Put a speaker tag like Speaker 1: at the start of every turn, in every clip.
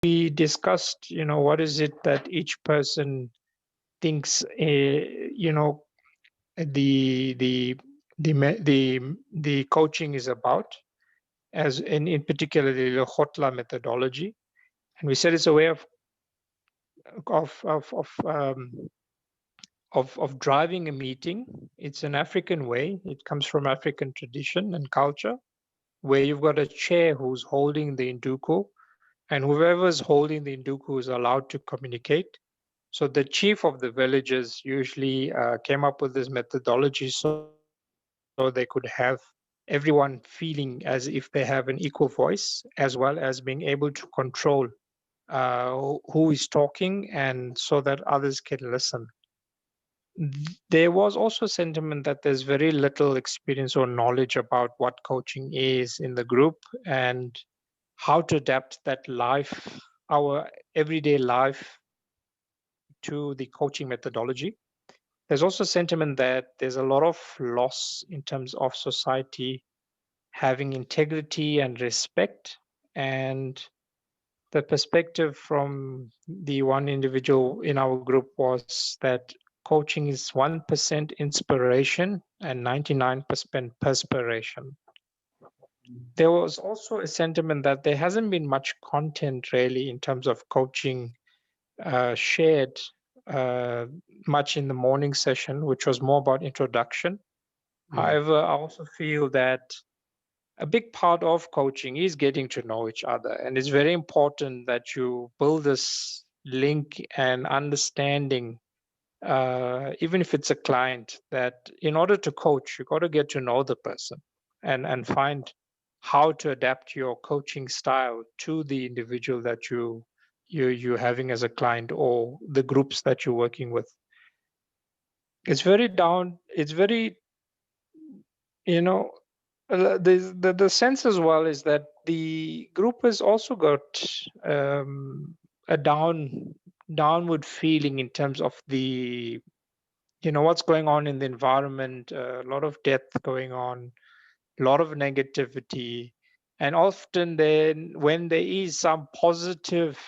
Speaker 1: we discussed, what is it that each person thinks, the the coaching is about, as in particular the LEKGOTLA methodology, and we said it's a way of of of um, of driving a meeting. It's an African way. It comes from African tradition and culture, where you've got a chair who's holding the Induku, and whoever's holding the Induku is allowed to communicate. So the chief of the villages usually came up with this methodology so they could have everyone feeling as if they have an equal voice, as well as being able to control who is talking, and so that others can listen. There was also sentiment that there's very little experience or knowledge about what coaching is in the group, and how to adapt that life, our everyday life, to the coaching methodology. There's also sentiment that there's a lot of loss in terms of society having integrity and respect. And the perspective from the one individual in our group was that coaching is 1% inspiration and 99% perspiration. There was also a sentiment that there hasn't been much content really in terms of coaching shared uh, much in the morning session, which was more about introduction. However, I also feel that a big part of coaching is getting to know each other. And it's very important that you build this link and understanding, even if it's a client, that in order to coach, you got to get to know the person, and find how to adapt your coaching style to the individual that you're having as a client, or the groups that you're working with. It's very, you know, the sense as well is that the group has also got a downward feeling in terms of the, what's going on in the environment, a lot of death going on, a lot of negativity. And often then when there is some positive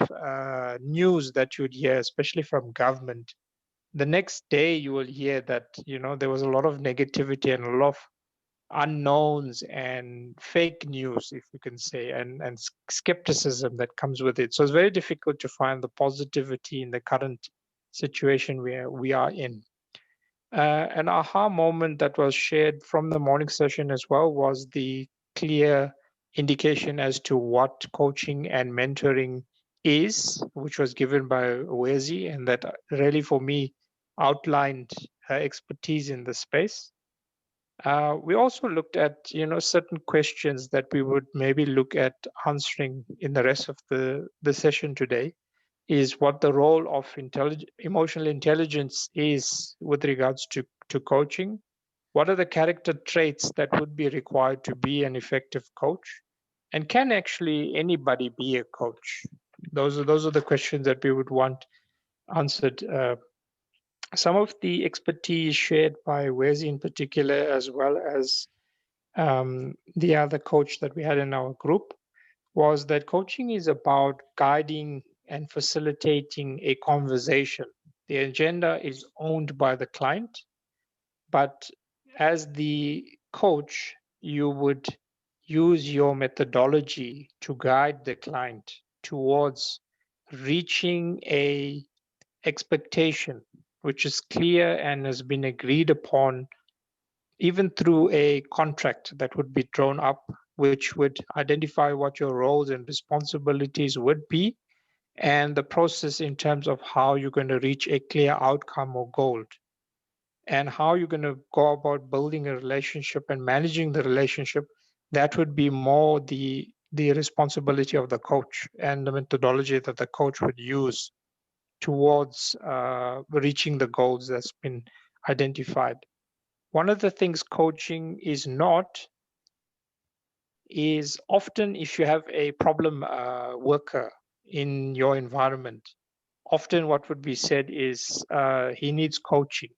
Speaker 1: news that you'd hear, especially from government, the next day you will hear that, there was a lot of negativity and a lot of unknowns and fake news, if you can say, and skepticism that comes with it. So it's very difficult to find the positivity in the current situation where we are in. An aha moment that was shared from the morning session as well was the clear indication as to what coaching and mentoring is, which was given by Wezi, and that really for me outlined her expertise in the space. We also looked at, certain questions that we would maybe look at answering in the rest of the session today, is what the role of emotional intelligence is with regards to coaching. What are the character traits that would be required to be an effective coach? And can actually anybody be a coach? Those are the questions that we would want answered. Some of the expertise shared by Wesi in particular, as well as the other coach that we had in our group, was that coaching is about guiding and facilitating a conversation. The agenda is owned by the client, but as the coach, you would use your methodology to guide the client towards reaching a expectation which is clear and has been agreed upon, even through a contract that would be drawn up, which would identify what your roles and responsibilities would be, and the process in terms of how you're going to reach a clear outcome or goal, and how you're going to go about building a relationship and managing the relationship. That would be more the responsibility of the coach, and the methodology that the coach would use towards reaching the goals that's been identified. One of the things coaching is not is, often if you have a problem worker in your environment, often what would be said is he needs coaching.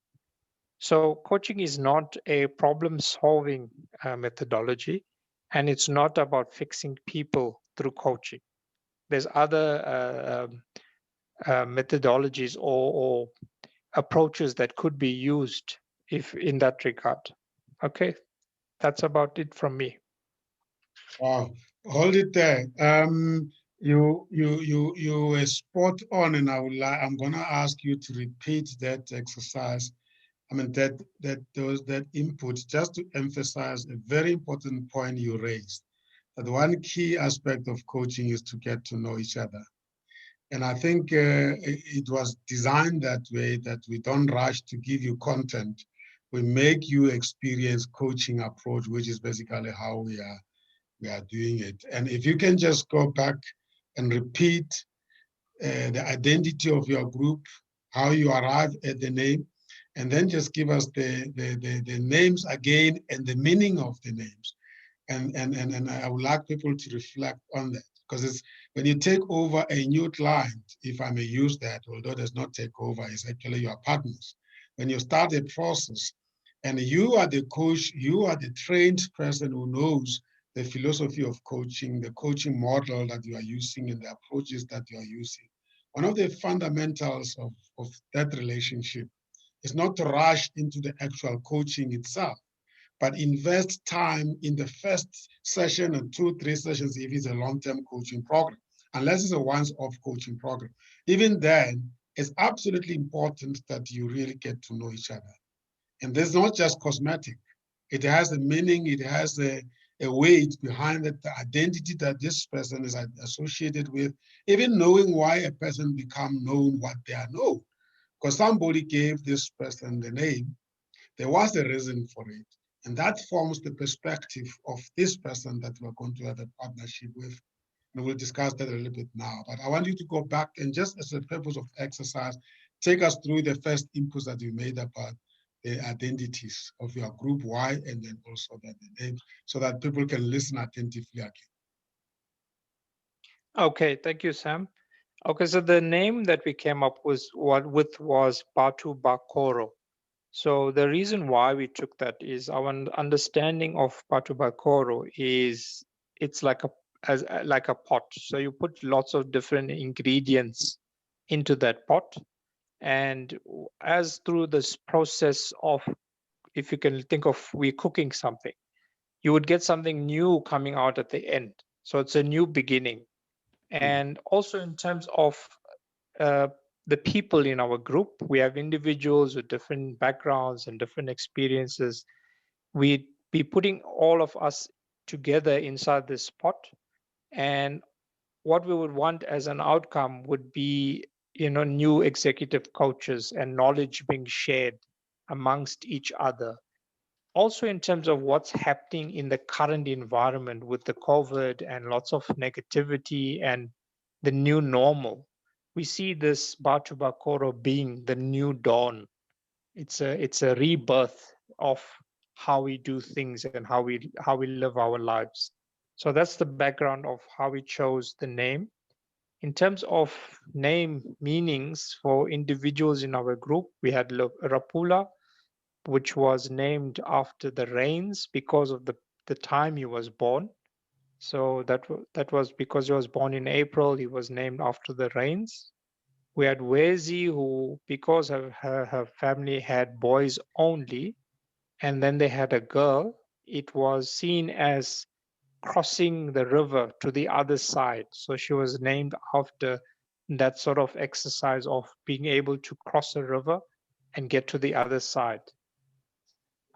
Speaker 1: So coaching is not a problem solving methodology, and it's not about fixing people through coaching. there's other methodologies or approaches that could be used if in that regard. Okay, that's about it from me.
Speaker 2: Wow, hold it there. You were spot on, and I'm gonna ask you to repeat that exercise. I mean that input, just to emphasize a very important point you raised. That one key aspect of coaching is to get to know each other. And I think it was designed that way, that we don't rush to give you content. We make you experience coaching approach, which is basically how we are doing it. And if you can just go back and repeat the identity of your group, how you arrive at the name, and then just give us the names again and the meaning of the names. And I would like people to reflect on that, because it's when you take over a new client, if I may use that, although there's not take over, it's actually your partners. When you start a process and you are the coach, you are the trained person who knows the philosophy of coaching, the coaching model that you are using, and the approaches that you are using. One of the fundamentals of that relationship is not to rush into the actual coaching itself, but invest time in the first session and 2-3 sessions if it's a long-term coaching program, unless it's a once-off coaching program. Even then, it's absolutely important that you really get to know each other. And there's not just cosmetic. It has a meaning, it has a weight behind it, the identity that this person is associated with, even knowing why a person become known what they are known. Because somebody gave this person the name, there was a reason for it. And that forms the perspective of this person that we're going to have a partnership with. And we'll discuss that a little bit now. But I want you to go back and, just as a purpose of exercise, take us through the first inputs that you made about the identities of your group, why, and then also the names, so that people can listen attentively again.
Speaker 1: Okay, thank you, Sam. Okay, so the name that we came up with was Batu Bakoro. So the reason why we took that is our understanding of Batu Bakoro is it's like like a pot. So you put lots of different ingredients into that pot, and as through this process of, if you can think of we cooking something, you would get something new coming out at the end. So it's a new beginning. And also in terms of uh, the people in our group, we have individuals with different backgrounds and different experiences. We'd be putting all of us together inside this pot, and what we would want as an outcome would be, new executive coaches and knowledge being shared amongst each other. Also in terms of what's happening in the current environment with the COVID and lots of negativity and the new normal, we see this Batu Bakoro being the new dawn. It's a rebirth of how we do things and how we live our lives. So that's the background of how we chose the name. In terms of name meanings for individuals in our group, we had Rapula, which was named after the rains because of the time he was born. So that was because he was born in April, he was named after the rains. We had Wezi, who, because her family had boys only, and then they had a girl, it was seen as crossing the river to the other side. So she was named after that sort of exercise of being able to cross a river and get to the other side.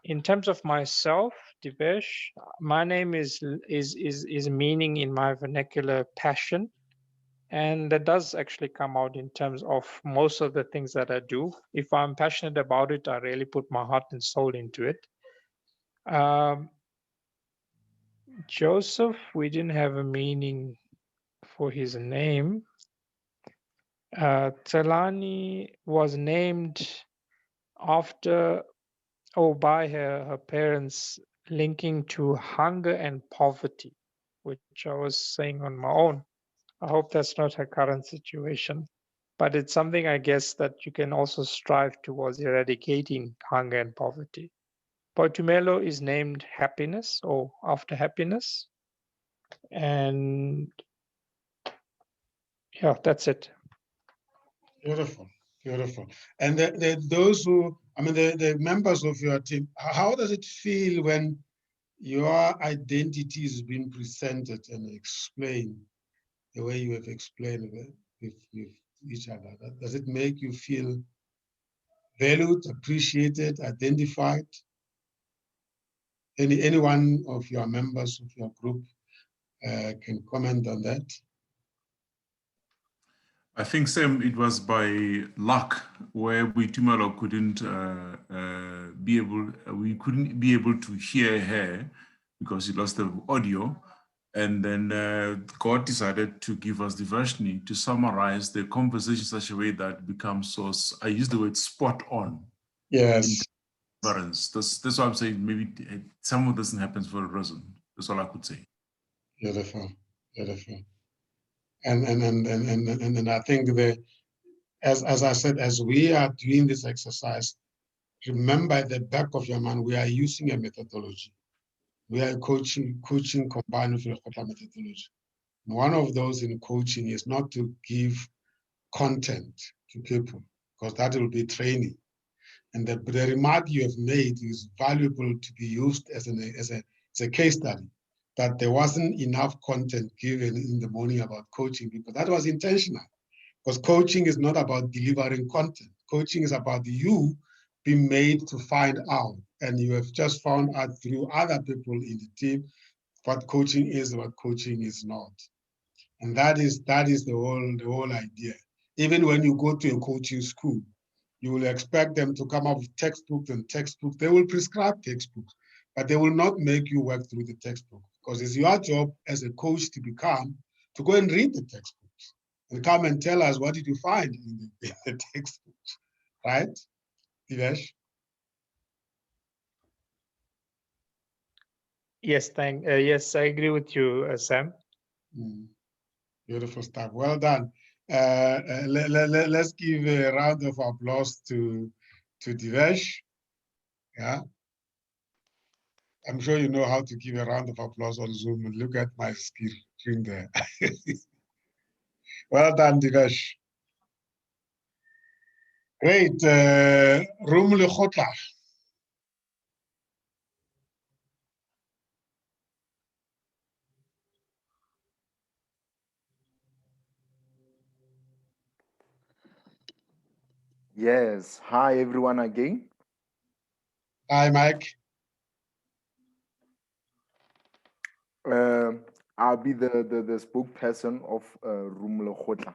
Speaker 1: In terms of myself, Divesh, my name is meaning in my vernacular passion, and that does actually come out in terms of most of the things that I do. If I'm passionate about it, I really put my heart and soul into it. Um, Joseph, we didn't have a meaning for his name. Talani was named after by her parents, linking to hunger and poverty, which I was saying on my own. I hope that's not her current situation, but it's something I guess that you can also strive towards eradicating hunger and poverty. Poitumelo is named happiness or after happiness. And Yeah, that's it.
Speaker 2: Beautiful, beautiful. And those who, I mean, the members of your team, how does it feel when your identity is being presented and explained the way you have explained it with each other? Does it make you feel valued, appreciated, identified? Any one of your members of your group can comment on that?
Speaker 3: I think, Sam, it was by luck where we Tumalo couldn't we couldn't be able to hear her because he lost the audio. And then God decided to give us the version to summarize the conversation in such a way that becomes so, I use the word spot on.
Speaker 2: Yes.
Speaker 3: That's why I'm saying maybe some of this happens for a reason. That's all I could say.
Speaker 2: Beautiful, beautiful. And I think as I said, as we are doing this exercise, remember at the back of your mind, we are using a methodology. We are coaching combined with LEKGOTLA methodology. One of those in coaching is not to give content to people, because that will be training. And the remark you have made is valuable to be used as a case study, that there wasn't enough content given in the morning about coaching people. That was intentional, because coaching is not about delivering content. Coaching is about you being made to find out, and you have just found out through other people in the team what coaching is, what coaching is not. And that is the whole idea. Even when you go to a coaching school, you will expect them to come up with textbooks and textbooks. They will prescribe textbooks, but they will not make you work through the textbook, because it's your job as a coach to go and read the textbooks and come and tell us what did you find in the textbooks, right, Divesh?
Speaker 1: Yes, yes, I agree with you, Sam.
Speaker 2: Beautiful stuff. Well done. Let's give a round of applause to Divesh. Yeah. I'm sure you know how to give a round of applause on Zoom, and look at my screen there. Well done, Divesh. Great. LEKGOTLA.
Speaker 4: Yes. Hi, everyone again.
Speaker 2: Hi, Mike.
Speaker 4: I'll be the spokesperson of LEKGOTLA.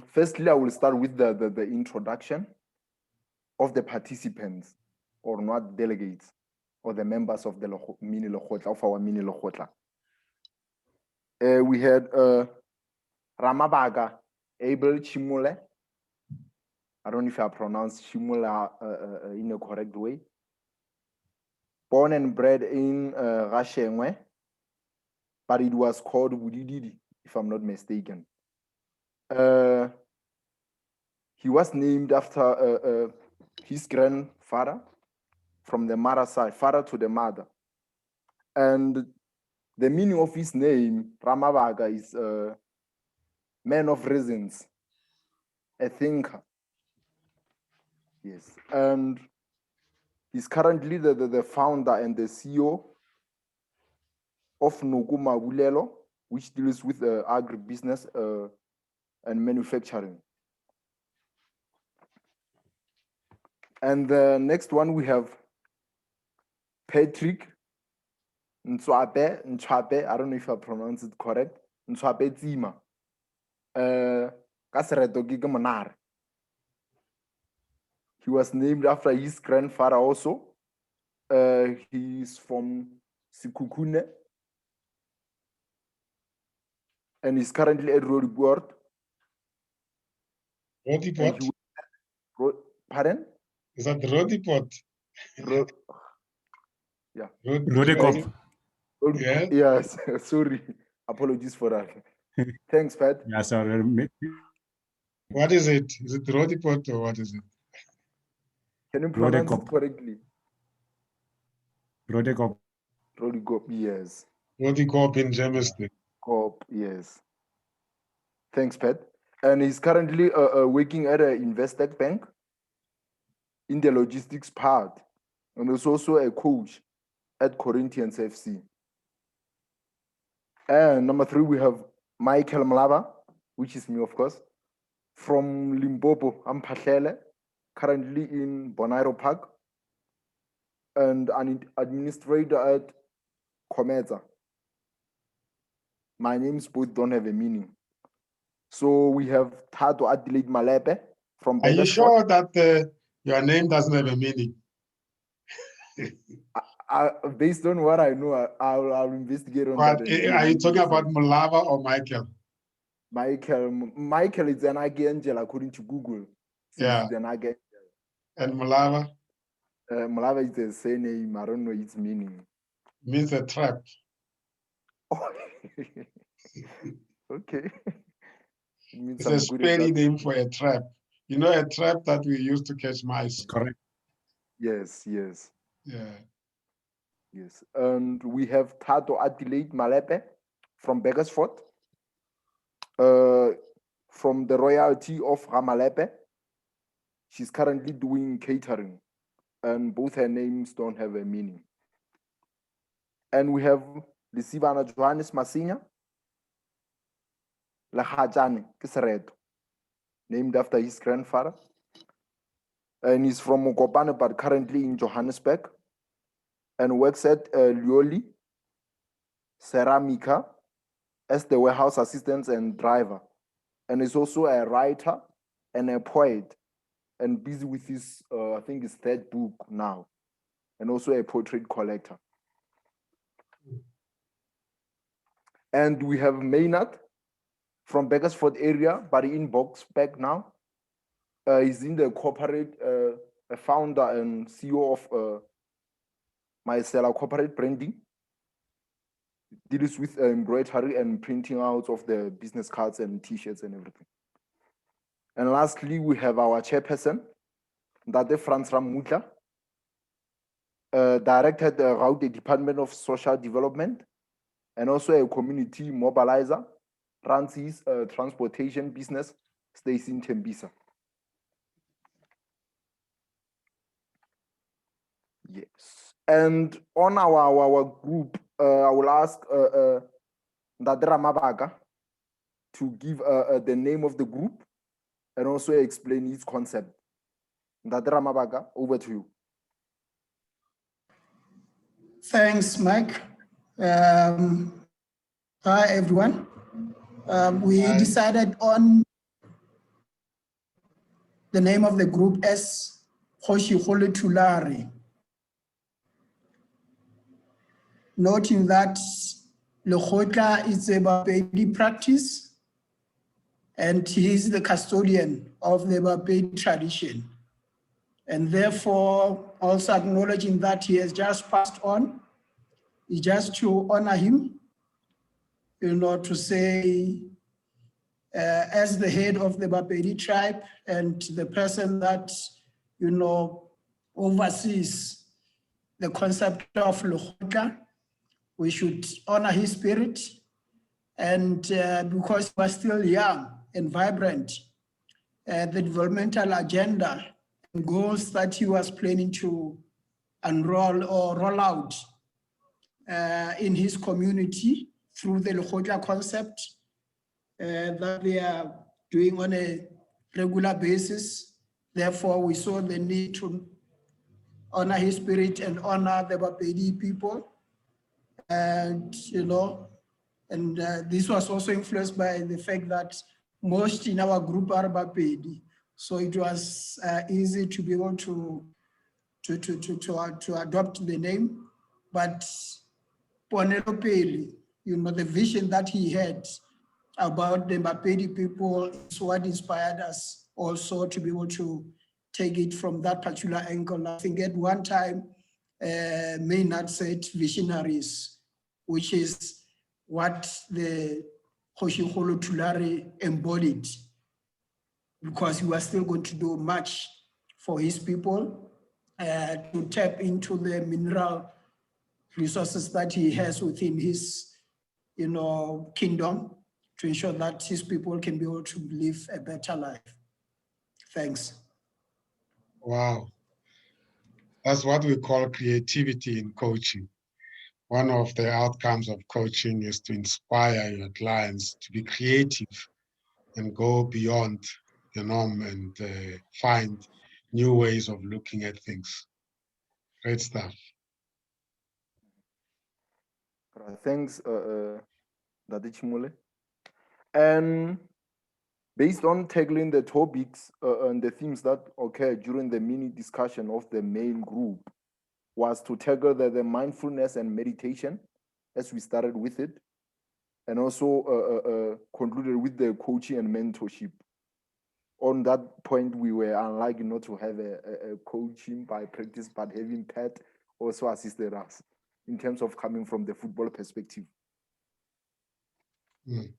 Speaker 4: Firstly, I will start with the introduction of the participants, or not delegates, or the members of the mini LEKGOTLA, of our mini LEKGOTLA. We had Ramabaga Abel Chimule. I don't know if I pronounced Chimula in a correct way. Born and bred in Rashengwe, but it was called Wudididi, if I'm not mistaken. He was named after his grandfather from the mother side, father to the mother. And the meaning of his name, Ramabaga, is man of reasons, a thinker. Yes. And he's currently the founder and the CEO of Noguma Bulelo, which deals with agribusiness and manufacturing. And the next one we have Patrick Nchwape, I don't know if I pronounce it correct, Nchwape Tsima. He was named after his grandfather also. He's from Sikukune, and he's currently at Rodiport.
Speaker 2: Rodiport?
Speaker 4: Pardon?
Speaker 2: Is that Rodiport?
Speaker 4: Yeah.
Speaker 3: Rodekop.
Speaker 2: Yes.
Speaker 4: Yes, sorry. Apologies for that. Thanks, Pat.
Speaker 3: Yeah, sorry.
Speaker 2: What is it? Is it Rodiport or what is it?
Speaker 4: Can you pronounce
Speaker 3: Rodekop.
Speaker 4: it correctly?
Speaker 3: Rodekop.
Speaker 4: Rodikop, yes.
Speaker 2: Rodikop in Germiston.
Speaker 4: Cop, yes. Thanks, Pat. And he's currently working at an Investec bank in the logistics part, and is also a coach at Corinthians FC. And number 3, we have Michael Malava, which is me, of course, from Limpopo, Amphahlele, currently in Bonaero Park, and an administrator at COMETSA. My names both don't have a meaning. So we have Tato Adelaide Malepe from
Speaker 2: Are you
Speaker 4: Bakersford.
Speaker 2: sure that your name doesn't have a meaning?
Speaker 4: Based on what I know, I'll investigate on
Speaker 2: But
Speaker 4: that.
Speaker 2: are you talking about Malava or Michael?
Speaker 4: Michael is an Angel according to Google.
Speaker 2: Yeah.
Speaker 4: It's an Angel.
Speaker 2: And Malava
Speaker 4: Malava is the same name. I don't know its meaning.
Speaker 2: means a trap.
Speaker 4: Oh. Okay. It means
Speaker 2: It's
Speaker 4: I'm
Speaker 2: a
Speaker 4: good at
Speaker 2: spelling
Speaker 4: that.
Speaker 2: name for a trap. You know, a trap that we use to catch mice.
Speaker 3: Correct.
Speaker 4: Yes, yes,
Speaker 2: Yeah.
Speaker 4: yes. And we have Tato Adelaide Malepe from Bakersford, from the royalty of Ramalepe. She's currently doing catering, and both her names don't have a meaning. And we have Lisivana Johannes Masinya, Lahajane Kisereto, named after his grandfather. And he's from Mokopane, but currently in Johannesburg, and works at Lioli Ceramica as the warehouse assistant and driver. And is also a writer and a poet, and busy with his, I think his 3rd book now, and also a portrait collector. And we have Maynard from Bakersford area, but in Boksburg now. He's in the corporate, a founder and CEO of Mycella Corporate Branding. Deals with embroidery and printing out of the business cards and t-shirts and everything. And lastly, we have our chairperson, Ndate Franz Ramutla, director at the Gauteng Department of Social Development, and also a community mobilizer, runs his transportation business, stays in Tembisa. Yes. And on our group, I will ask Ndate Ramabaka to give the name of the group and also explain its concept. Ndate Ramabaka, over to you.
Speaker 5: Thanks, Mike. Hi, everyone. We
Speaker 2: Hi.
Speaker 5: decided on the name of the group as Socio-Economic, noting that LEKGOTLA is a Bapedi practice, and he is the custodian of the Bapedi tradition. And therefore, also acknowledging that he has just passed on, is just to honor him, to say, as the head of the Bapedi tribe and the person that, oversees the concept of LEKGOTLA, we should honor his spirit. And because he was still young and vibrant, the developmental agenda and goals that he was planning to unroll or roll out in his community through the LEKGOTLA concept that we are doing on a regular basis. Therefore, we saw the need to honor his spirit and honor the Bapedi people. And, this was also influenced by the fact that most in our group are Bapedi. So it was easy to be able to adopt the name. But Ponelo Peli, the vision that he had about the Bapedi people is what inspired us also to be able to take it from that particular angle. I think at one time, Maynard said visionaries, which is what the Socio-Economic embodied, because he was still going to do much for his people to tap into the mineral resources that he has within his, kingdom, to ensure that his people can be able to live a better life. Thanks.
Speaker 2: Wow. That's what we call creativity in coaching. One of the outcomes of coaching is to inspire your clients to be creative and go beyond the norm and find new ways of looking at things. Great stuff.
Speaker 4: Thanks, Dade Chimule. And based on tackling the topics and the themes that occurred during the mini discussion of the main group, was to tackle the mindfulness and meditation, as we started with it, and also concluded with the coaching and mentorship. On that point, we were unlucky not to have a coaching by practice, but having Pat also assisted us in terms of coming from the football perspective.
Speaker 2: Mm.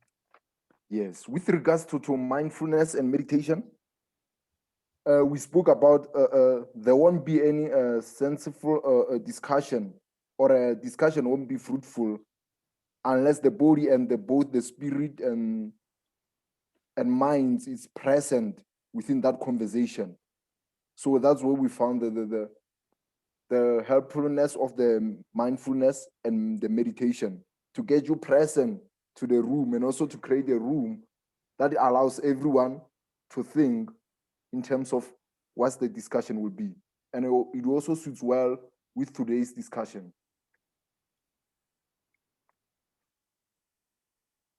Speaker 4: Yes, with regards to mindfulness and meditation, we spoke about there won't be any sensible discussion, or a discussion won't be fruitful unless the body and both the spirit and minds is present within that conversation. So that's where we found the helpfulness of the mindfulness and the meditation to get you present to the room, and also to create a room that allows everyone to think in terms of what the discussion will be. And it also suits well with today's discussion.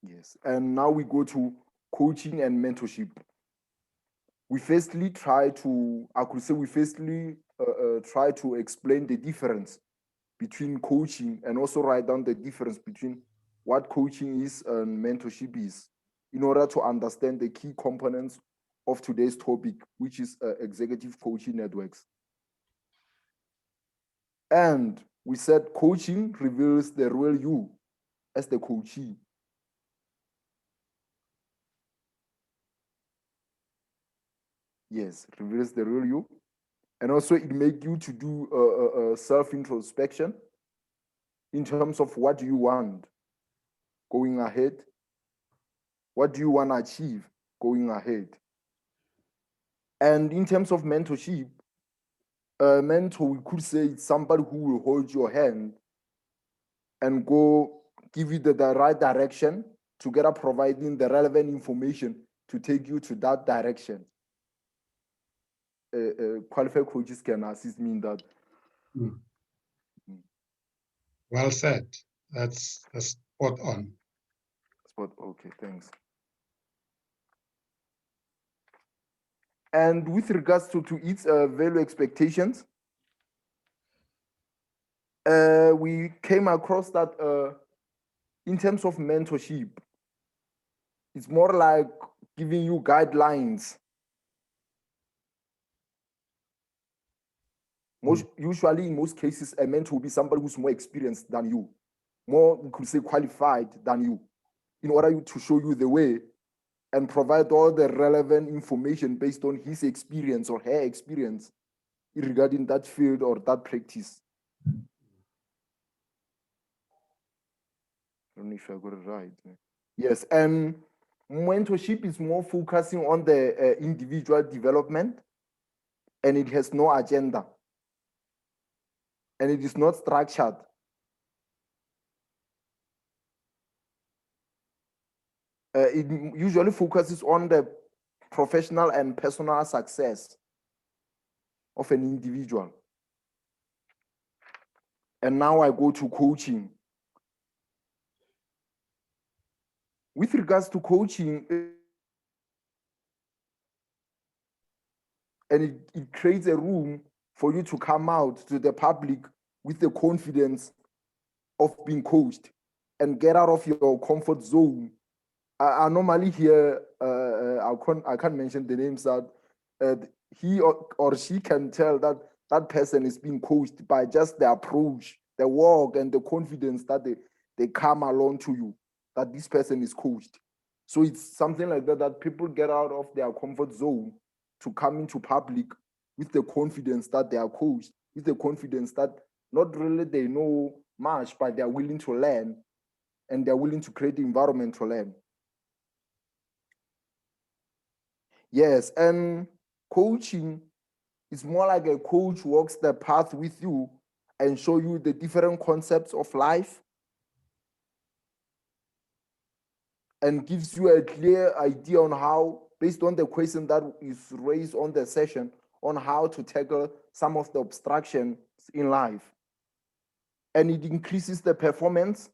Speaker 4: Yes, and now we go to coaching and mentorship. We firstly try to explain the difference between coaching, and also write down the difference between what coaching is and mentorship is, in order to understand the key components of today's topic, which is executive coaching networks. And we said coaching reveals the real you as the coachee. Yes, reveals the real you. And also it makes you to do self-introspection in terms of what do you want going ahead, what do you want to achieve going ahead. And in terms of mentorship, a mentor, we could say it's somebody who will hold your hand and give you the right direction, together providing the relevant information to take you to that direction. Qualified coaches can assist me in that.
Speaker 2: Mm. Well said. That's spot on.
Speaker 4: Okay, thanks. And with regards to its value expectations, we came across that in terms of mentorship, it's more like giving you guidelines. Usually, in most cases, a mentor will be somebody who's more experienced than you, more, we could say, qualified than you, in order to show you the way and provide all the relevant information based on his experience or her experience regarding that field or that practice. I don't know if I got it right. Yes, and mentorship is more focusing on the individual development, and it has no agenda, and it is not structured. It usually focuses on the professional and personal success of an individual. And now I go to coaching. With regards to coaching, and it creates a room for you to come out to the public with the confidence of being coached and get out of your comfort zone. I normally hear, I can't mention the names, that he or she can tell that that person is being coached by just the approach, the walk, and the confidence that they come along to you, that this person is coached. So it's something like that people get out of their comfort zone to come into public with the confidence that they are coached, with the confidence that not really they know much, but they are willing to learn, and they're willing to create the environment to learn. Yes, and coaching is more like a coach walks the path with you and show you the different concepts of life and gives you a clear idea on how, based on the question that is raised on the session, on how to tackle some of the obstructions in life. And it increases the performance,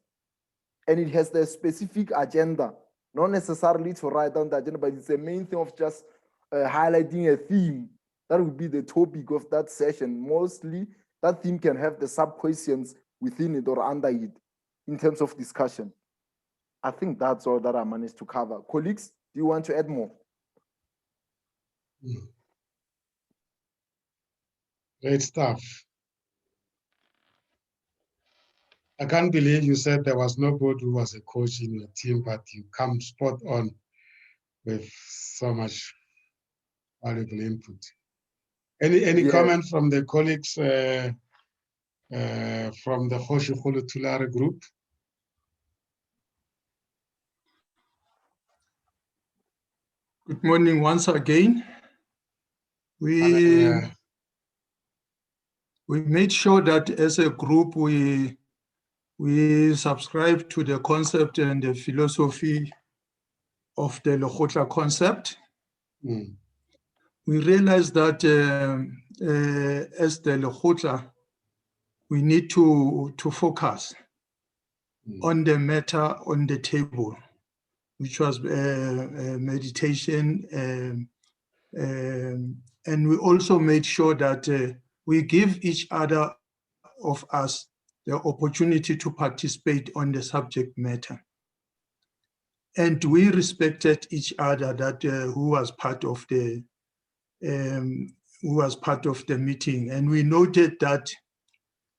Speaker 4: and it has the specific agenda, not necessarily to write down the agenda, but it's the main thing of just highlighting a theme. That would be the topic of that session. Mostly, that theme can have the sub-questions within it or under it in terms of discussion. I think that's all that I managed to cover. Colleagues, do you want to add more?
Speaker 2: Great stuff. I can't believe you said there was nobody who was a coach in your team, but you come spot on with so much valuable input. Any comment from the colleagues from the Socio-Economic Tulare group?
Speaker 6: Good morning once again. We made sure that as a group we subscribe to the concept and the philosophy of the LEKGOTLA concept.
Speaker 2: Mm.
Speaker 6: We realized that as the LEKGOTLA, we need to focus on the matter on the table, which was meditation. And we also made sure that we give each other of us the opportunity to participate on the subject matter. And we respected each other that who was part of the meeting. And we noted that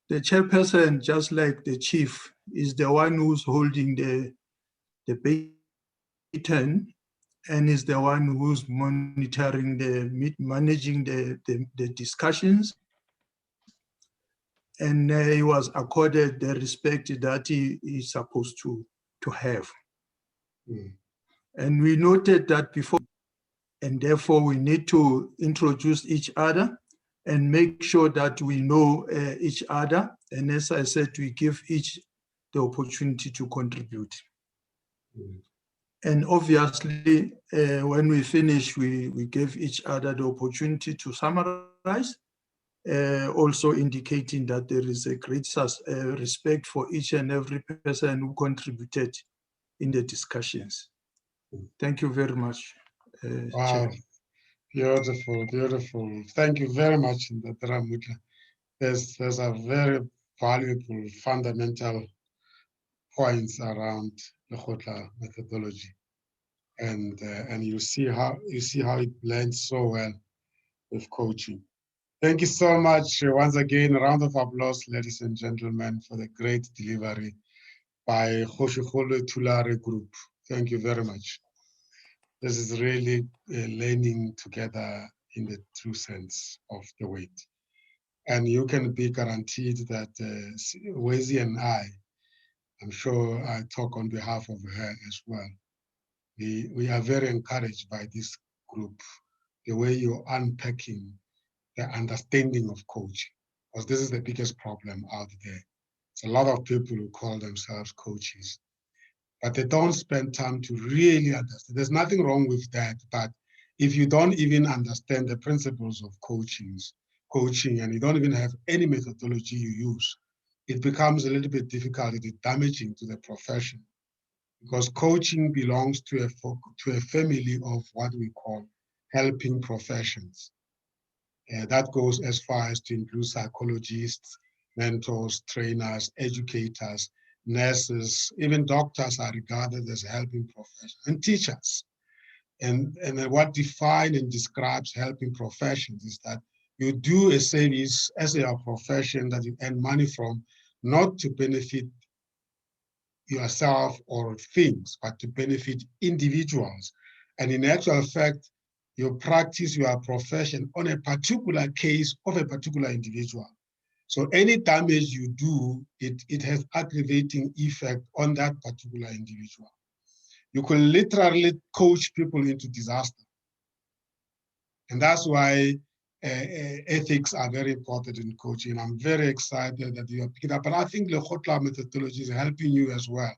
Speaker 6: the chairperson, just like the chief, is the one who's holding the baton and is the one who's monitoring managing the discussions. And he was accorded the respect that he is supposed to have.
Speaker 2: Mm.
Speaker 6: And we noted that before, and therefore we need to introduce each other and make sure that we know each other. And as I said, we give each the opportunity to contribute.
Speaker 2: Mm.
Speaker 6: And obviously, when we finish, we gave each other the opportunity to summarize, also indicating that there is a great respect for each and every person who contributed in the discussions. Thank you very much,
Speaker 2: Wow,
Speaker 6: Chair.
Speaker 2: beautiful, beautiful. Thank you very much, Dr. Mutla. There's a very valuable fundamental points around the LEKGOTLA methodology, and you see how it blends so well with coaching. Thank you so much once again. A round of applause, ladies and gentlemen, for the great delivery by Socio-Economic Tulare Group. Thank you very much. This is really learning together in the true sense of the word. And you can be guaranteed that Wezi and I'm sure I talk on behalf of her as well. We are very encouraged by this group, the way you're unpacking the understanding of coaching, because this is the biggest problem out there. It's a lot of people who call themselves coaches, but they don't spend time to really understand. There's nothing wrong with that, but if you don't even understand the principles of coaching, and you don't even have any methodology you use, it becomes a little bit difficult. It is damaging to the profession, because coaching belongs to a family of what we call helping professions. That goes as far as to include psychologists, mentors, trainers, educators, nurses, even doctors are regarded as helping professions, and teachers. And what defines and describes helping professions is that you do a service as a profession that you earn money from, not to benefit yourself or things, but to benefit individuals. And in actual fact, you practice your profession on a particular case of a particular individual. So any damage you do, it has aggravating effect on that particular individual. You can literally coach people into disaster. And that's why ethics are very important in coaching. I'm very excited that you are picking up. And I think the LEKGOTLA methodology is helping you as well,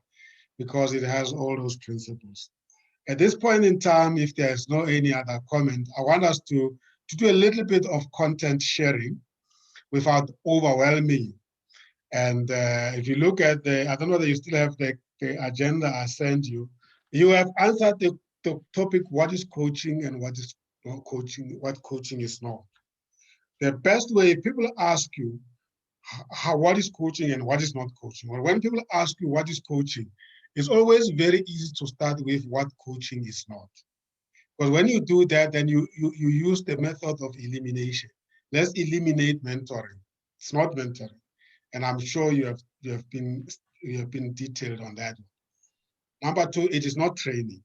Speaker 2: because it has all those principles. At this point in time, if there's no any other comment, I want us to do a little bit of content sharing without overwhelming you. And if you look at I don't know that you still have the agenda I sent you, you have answered the topic, what is coaching and what is coaching, what coaching is not. The best way, people ask you, what is coaching and what is not coaching? Well, when people ask you what is coaching, it's always very easy to start with what coaching is not. Because when you do that, then you use the method of elimination. Let's eliminate mentoring. It's not mentoring. And I'm sure you have been detailed on that. Number two, it is not training,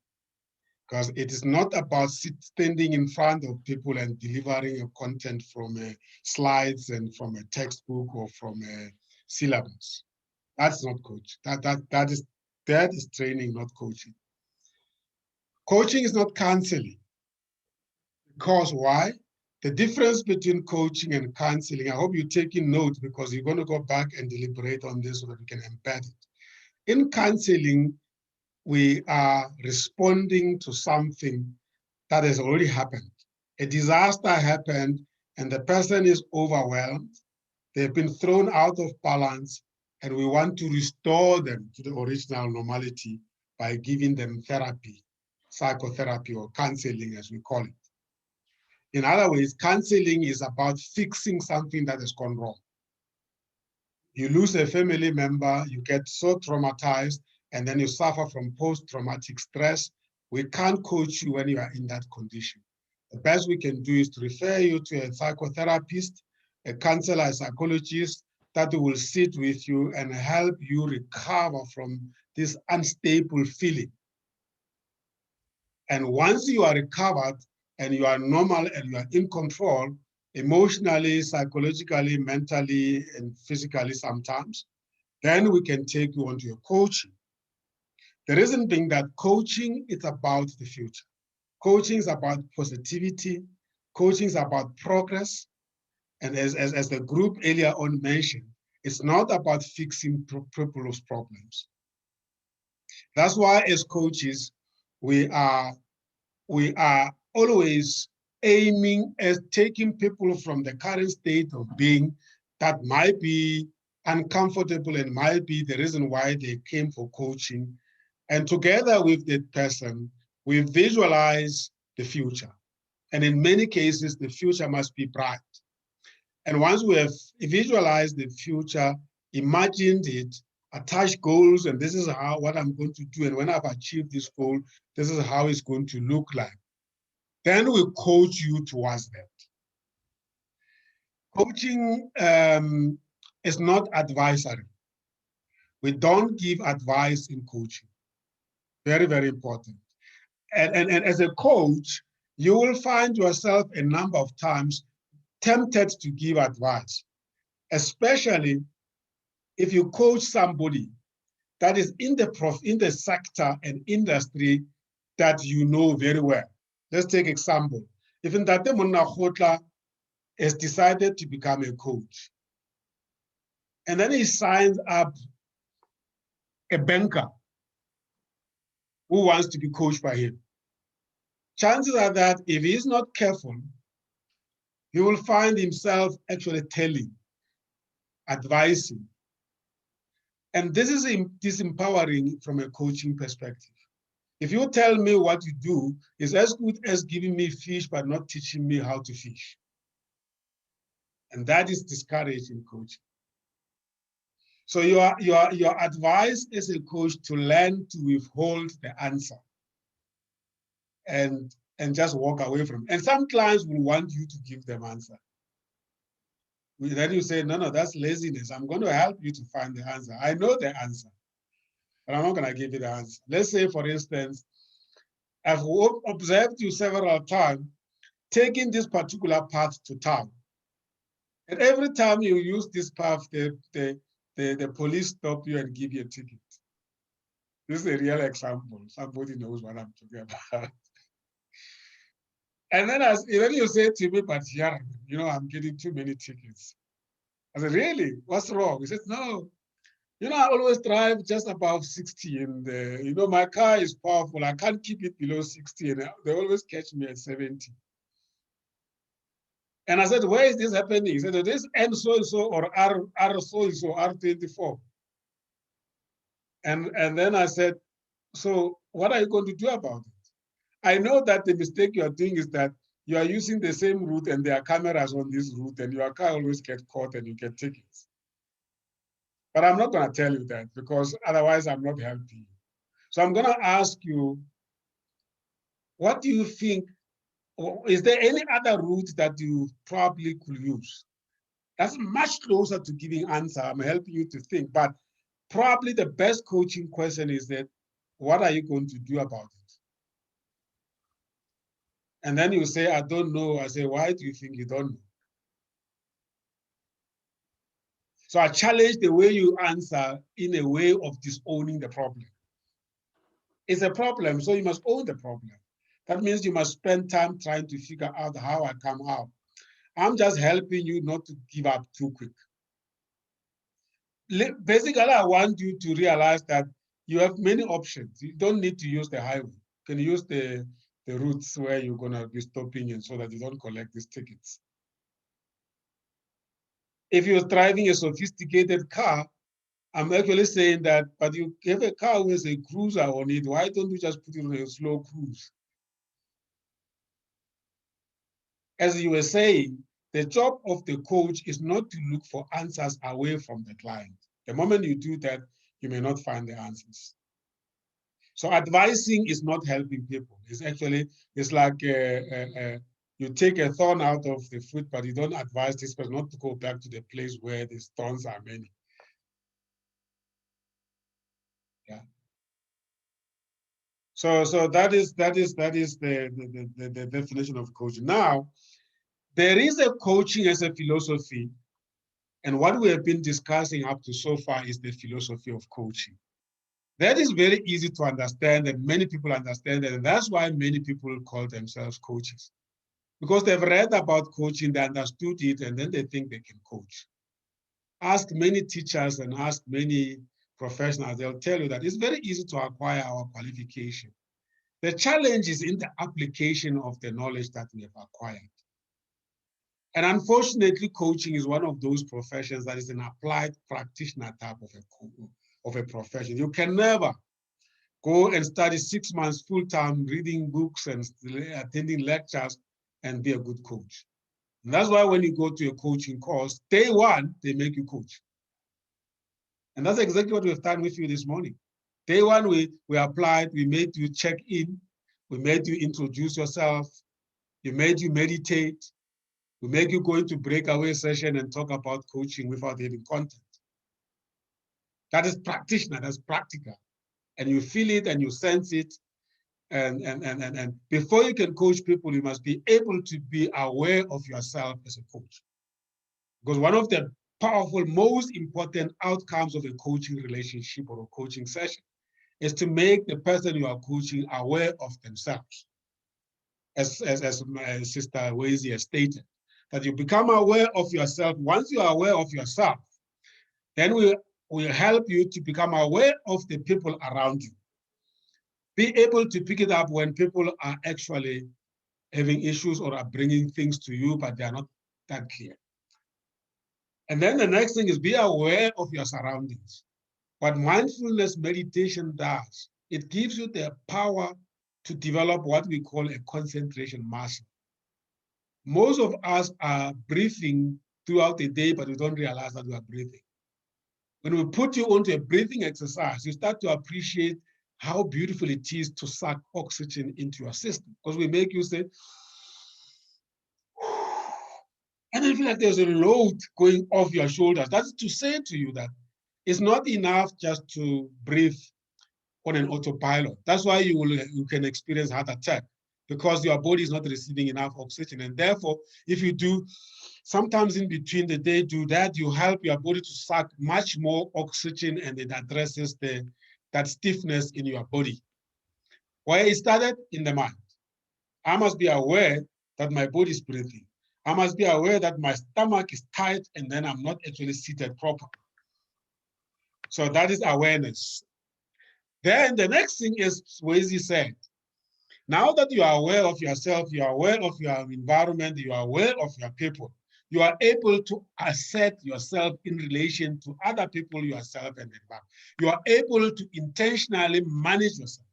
Speaker 2: because it is not about standing in front of people and delivering a content from slides and from a textbook or from a syllabus. That's not coaching. That is training, not coaching. Coaching is not counseling. Because why? The difference between coaching and counseling, I hope you're taking notes, because you're going to go back and deliberate on this so that we can embed it. In counseling, we are responding to something that has already happened. A disaster happened and the person is overwhelmed. They've been thrown out of balance, and we want to restore them to the original normality by giving them therapy, psychotherapy, or counseling, as we call it. In other words, counseling is about fixing something that has gone wrong. You lose a family member, you get so traumatized, and then you suffer from post-traumatic stress. We can't coach you when you are in that condition. The best we can do is to refer you to a psychotherapist, a counselor, a psychologist that will sit with you and help you recover from this unstable feeling. And once you are recovered and you are normal and you are in control, emotionally, psychologically, mentally, and physically sometimes, then we can take you onto your coaching. The reason being that coaching is about the future. Coaching is about positivity. Coaching is about progress. And as the group earlier on mentioned, it's not about fixing people's problems. That's why as coaches, we are always aiming at taking people from the current state of being that might be uncomfortable and might be the reason why they came for coaching. And together with that person, we visualize the future. And in many cases, the future must be bright. And once we have visualized the future, imagined it, attached goals, and this is what I'm going to do. And when I've achieved this goal, this is how it's going to look like. Then we coach you towards that. Coaching is not advisory. We don't give advice in coaching. Very, very important. And as a coach, you will find yourself a number of times tempted to give advice, especially if you coach somebody that is in the sector and industry that you know very well. Let's take example. If Ntate LEKGOTLA has decided to become a coach, and then he signs up a banker who wants to be coached by him, chances are that if he's not careful, he will find himself actually telling, advising. And this is disempowering from a coaching perspective. If you tell me what you do, it's as good as giving me fish but not teaching me how to fish. And that is discouraged in coaching. So your advice as a coach to learn to withhold the answer and just walk away from it. And some clients will want you to give them answer. Then you say, no, that's laziness. I'm going to help you to find the answer. I know the answer, but I'm not going to give you the answer. Let's say, for instance, I've observed you several times taking this particular path to town. And every time you use this path, the police stop you and give you a ticket. This is a real example. Somebody knows what I'm talking about. And then you say to me, but yeah, you know, I'm getting too many tickets. I said, really? What's wrong? He said, no. You know, I always drive just above 60 and, you know, my car is powerful. I can't keep it below 60 and they always catch me at 70. And I said, where is this happening? He said, this N so-and-so or R so-and-so, R24. And then I said, so what are you going to do about it? I know that the mistake you are doing is that you are using the same route and there are cameras on this route and your car always gets caught and you get tickets. But I'm not going to tell you that because otherwise I'm not helping you. So I'm going to ask you, what do you think? Is there any other route that you probably could use? That's much closer to giving answer. I'm helping you to think, but probably the best coaching question is that, what are you going to do about it? And then you say, I don't know. I say, why do you think you don't know? So I challenge the way you answer in a way of disowning the problem. It's a problem, so you must own the problem. That means you must spend time trying to figure out how I come out. I'm just helping you not to give up too quick. Basically, I want you to realize that you have many options. You don't need to use the highway. You can use the routes where you're going to be stopping and so that you don't collect these tickets. If you're driving a sophisticated car, I'm actually saying that, but you have a car with a cruiser on it, why don't you just put it on a slow cruise? As you were saying, the job of the coach is not to look for answers away from the client. The moment you do that, you may not find the answers. So advising is not helping people. It's actually, it's like you take a thorn out of the fruit, but you don't advise this person not to go back to the place where the thorns are many. Yeah. So that is the definition of coaching. Now, there is a coaching as a philosophy, and what we have been discussing up to so far is the philosophy of coaching. That is very easy to understand, and many people understand it, and that's why many people call themselves coaches. Because they've read about coaching, they understood it, and then they think they can coach. Ask many teachers and ask many professionals, they'll tell you that it's very easy to acquire our qualification. The challenge is in the application of the knowledge that we have acquired. And unfortunately, coaching is one of those professions that is an applied practitioner type of a profession. You can never go and study 6 months full-time reading books and attending lectures and be a good coach. And that's why when you go to a coaching course, day one, they make you coach. And that's exactly what we've done with you this morning. Day one, we applied, we made you check in, we made you introduce yourself, we made you meditate, we make you go into breakaway session and talk about coaching without having content. That is practitioner, that's practical. And you feel it and you sense it. And before you can coach people, you must be able to be aware of yourself as a coach. Because one of the powerful, most important outcomes of a coaching relationship or a coaching session is to make the person you are coaching aware of themselves. As my sister Wazy has stated, that you become aware of yourself. Once you are aware of yourself, then we'll help you to become aware of the people around you. Be able to pick it up when people are actually having issues or are bringing things to you, but they are not that clear. And then the next thing is be aware of your surroundings. What mindfulness meditation does, it gives you the power to develop what we call a concentration muscle. Most of us are breathing throughout the day, but we don't realize that we are breathing. When we put you onto a breathing exercise, you start to appreciate how beautiful it is to suck oxygen into your system. Because we make you say, and I feel like there's a load going off your shoulders. That's to say to you that it's not enough just to breathe on an autopilot. That's why you can experience heart attack, because your body is not receiving enough oxygen. And therefore, if you do sometimes in between the day do that, you help your body to suck much more oxygen, and it addresses that stiffness in your body. Where it started? In the mind. I must be aware that my body is breathing. I must be aware that my stomach is tight and then I'm not actually seated properly. So that is awareness. Then the next thing is, Swayze said, now that you are aware of yourself, you are aware of your environment, you are aware of your people, you are able to assert yourself in relation to other people, yourself, and the environment. You are able to intentionally manage yourself.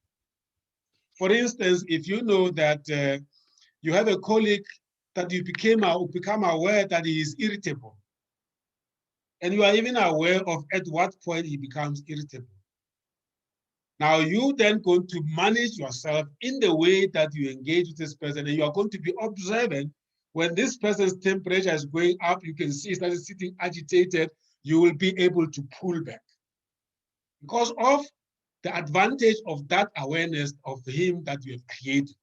Speaker 2: For instance, if you know that you have a colleague that you become aware that he is irritable, and you are even aware of at what point he becomes irritable. Now you then going to manage yourself in the way that you engage with this person, and you are going to be observant. When this person's temperature is going up, you can see that he's sitting agitated, you will be able to pull back. Because of the advantage of that awareness of him that you have created.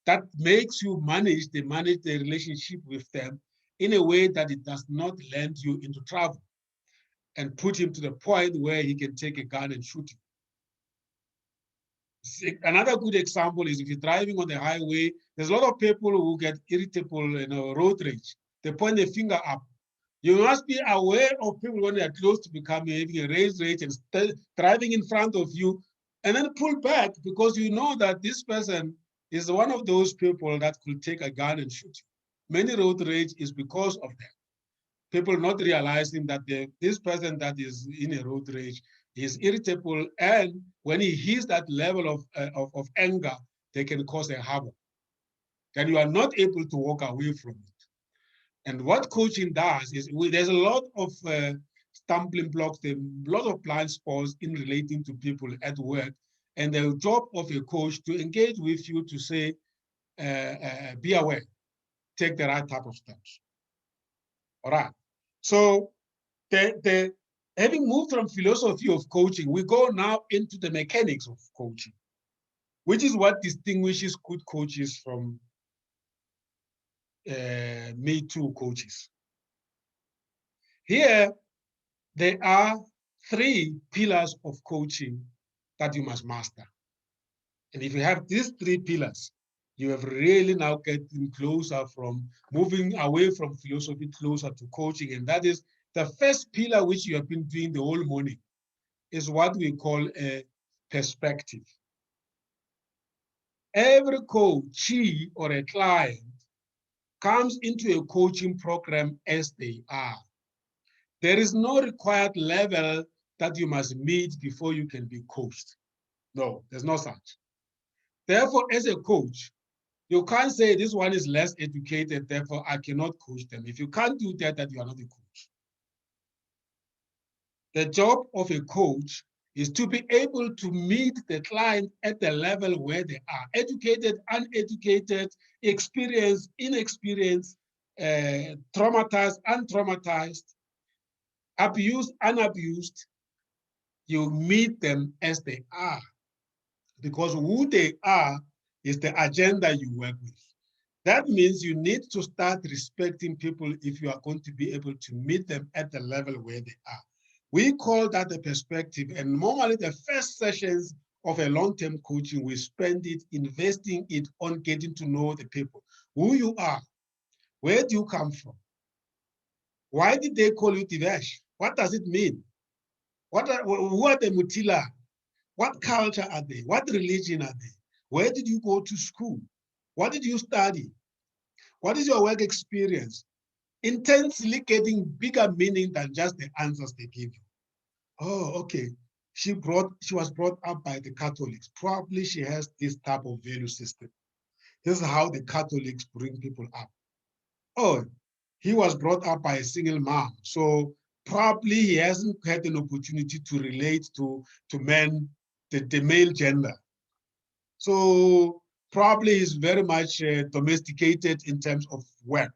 Speaker 2: That makes you manage the relationship with them in a way that it does not land you into trouble and put him to the point where he can take a gun and shoot you. Another good example is if you're driving on the highway, there's a lot of people who get irritable, road rage. They point their finger up. You must be aware of people when they're close to becoming having a raised rage and driving in front of you, and then pull back because you know that this person is one of those people that could take a gun and shoot you. Many road rage is because of that. People not realizing that this person that is in a road rage is irritable, and when he hits that level of anger, they can cause a havoc. Then you are not able to walk away from it. And what coaching does is there's a lot of stumbling blocks, a lot of blind spots in relating to people at work. And the job of a coach to engage with you to say, be aware, take the right type of steps. All right. So having moved from philosophy of coaching, we go now into the mechanics of coaching, which is what distinguishes good coaches from Me Too coaches. Here, there are 3 pillars of coaching that you must master. And if you have these 3 pillars, you have really now getting closer from moving away from philosophy closer to coaching. And that is the first pillar, which you have been doing the whole morning, is what we call a perspective. Every coachee or a client comes into a coaching program as they are. There is no required level that you must meet before you can be coached. No, there's no such. Therefore, as a coach, you can't say this one is less educated, therefore I cannot coach them. If you can't do that, then you are not a coach. The job of a coach is to be able to meet the client at the level where they are, educated, uneducated, experienced, inexperienced, traumatized, untraumatized, abused, unabused. You meet them as they are, because who they are is the agenda you work with. That means you need to start respecting people if you are going to be able to meet them at the level where they are. We call that a perspective, and normally the first sessions of a long-term coaching, we spend it investing it on getting to know the people, who you are, where do you come from, why did they call you Divesh, what does it mean, who are the Mutila, what culture are they, what religion are they, where did you go to school, what did you study, what is your work experience? Intensely getting bigger meaning than just the answers they give you. Oh, okay. She was brought up by the Catholics. Probably she has this type of value system. This is how the Catholics bring people up. Oh, he was brought up by a single mom. So probably he hasn't had an opportunity to relate to men, the male gender. So probably he's very much domesticated in terms of work,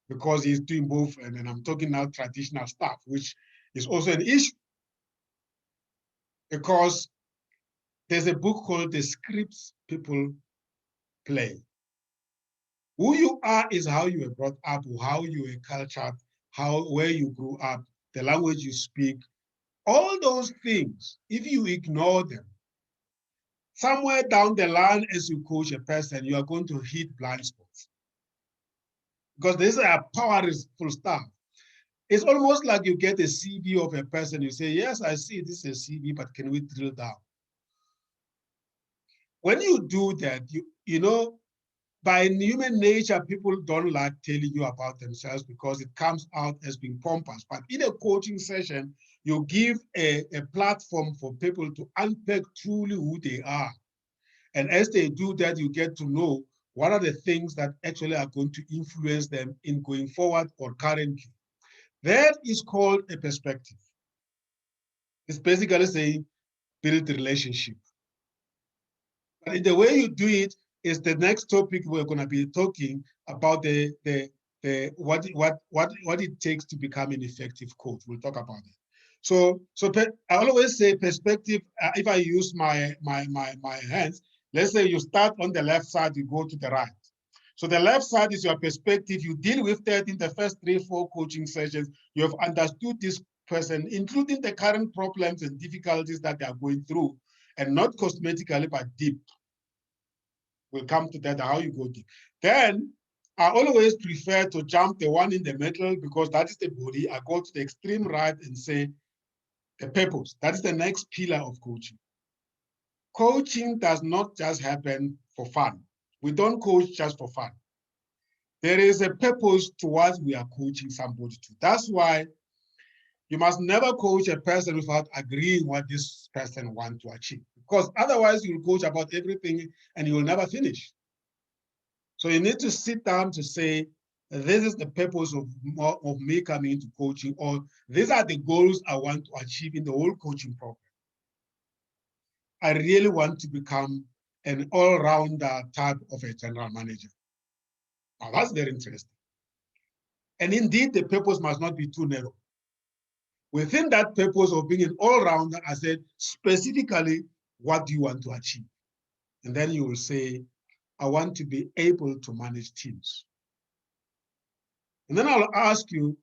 Speaker 2: because he's doing both, and I'm talking now traditional stuff, which is also an issue. Because there's a book called The Scripts People Play. Who you are is how you were brought up, how you were cultured, where you grew up, the language you speak. All those things, if you ignore them, somewhere down the line as you coach a person, you are going to hit blind spots. because these are powerful stuff. It's almost like you get a CV of a person, you say, yes, I see this is a CV, but can we drill down? When you do that, you know, by human nature, people don't like telling you about themselves because it comes out as being pompous. But in a coaching session, you give a platform for people to unpack truly who they are. And as they do that, you get to know what are the things that actually are going to influence them in going forward or currently. That is called a perspective. It's basically saying build a relationship. But in the way you do it is the next topic we're going to be talking about what it takes to become an effective coach. We'll talk about it. So I always say perspective. If I use my hands, let's say you start on the left side, you go to the right. So the left side is your perspective. You deal with that in the first 3-4 coaching sessions. You have understood this person, including the current problems and difficulties that they are going through, and not cosmetically, but deep. We'll come to that, how you go deep. Then I always prefer to jump the one in the middle because that is the body. I go to the extreme right and say the purpose. That is the next pillar of coaching. Coaching does not just happen for fun. We don't coach just for fun. There is a purpose to what we are coaching somebody to. That's why you must never coach a person without agreeing what this person wants to achieve. Because otherwise you'll coach about everything and you will never finish. So you need to sit down to say, this is the purpose of me coming into coaching, or these are the goals I want to achieve in the whole coaching program. I really want to become an all-rounder type of a general manager. Now that's very interesting. And indeed, the purpose must not be too narrow. Within that purpose of being an all-rounder, I said, specifically, what do you want to achieve? And then you will say, I want to be able to manage teams. And then I'll ask you,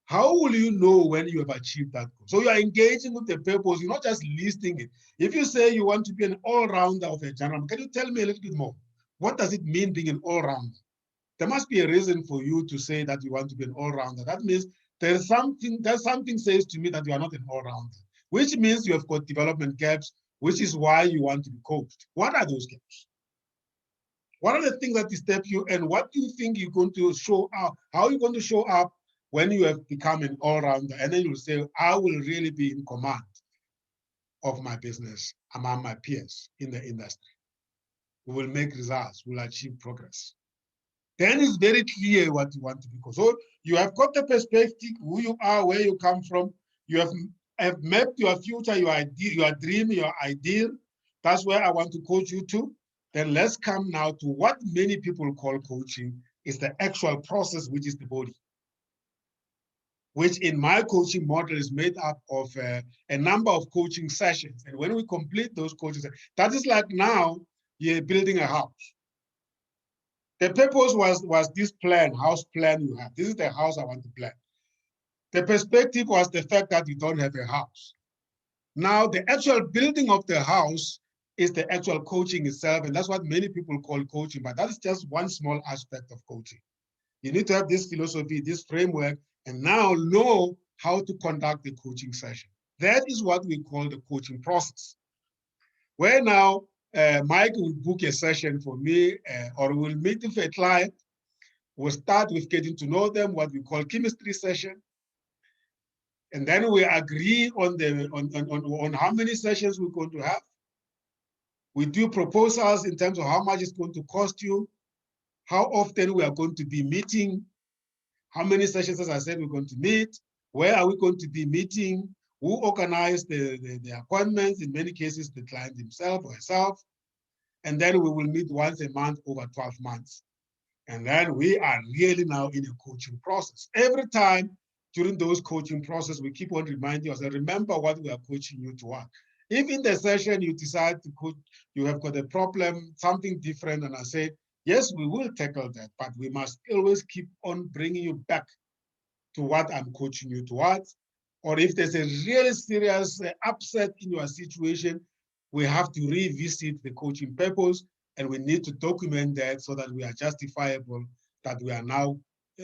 Speaker 2: how will you know when you have achieved that goal? So you are engaging with the purpose, you're not just listing it. If you say you want to be an all-rounder of a general, can you tell me a little bit more? What does it mean being an all-rounder? There must be a reason for you to say that you want to be an all-rounder. That means there's something says to me that you are not an all-rounder, which means you have got development gaps, which is why you want to be coached. What are those gaps? What are the things that disturb you, and what do you think you're going to show up? How are you going to show up when you have become an all-rounder? And then you'll say, I will really be in command of my business among my peers in the industry. We will make results, we'll achieve progress. Then it's very clear what you want to become. So you have got the perspective, who you are, where you come from. You have mapped your future, your idea, your dream, your ideal. That's where I want to coach you to. Then let's come now to what many people call coaching is the actual process, which is the body, which in my coaching model is made up of a number of coaching sessions. And when we complete those coaching sessions, that is like now you're building a house. The purpose was this plan, house plan you have. This is the house I want to plan. The perspective was the fact that you don't have a house. Now, the actual building of the house is the actual coaching itself, and that's what many people call coaching, but that is just one small aspect of coaching. You need to have this philosophy, this framework, and now know how to conduct the coaching session. That is what we call the coaching process. Where now, Mike will book a session for me, or we'll meet with a client. We'll start with getting to know them, what we call chemistry session. And then we agree on how many sessions we're going to have. We do proposals in terms of how much it's going to cost you, how often we are going to be meeting, how many sessions, as I said, we're going to meet, where are we going to be meeting, who organized the appointments, in many cases, the client himself or herself. And then we will meet once a month over 12 months. And then we are really now in a coaching process. Every time during those coaching process, we keep on reminding ourselves, remember what we are coaching you to work. If in the session you decide to coach, you have got a problem, something different, and I say, yes, we will tackle that, but we must always keep on bringing you back to what I'm coaching you towards. Or if there's a really serious upset in your situation, we have to revisit the coaching purpose, and we need to document that so that we are justifiable that we are now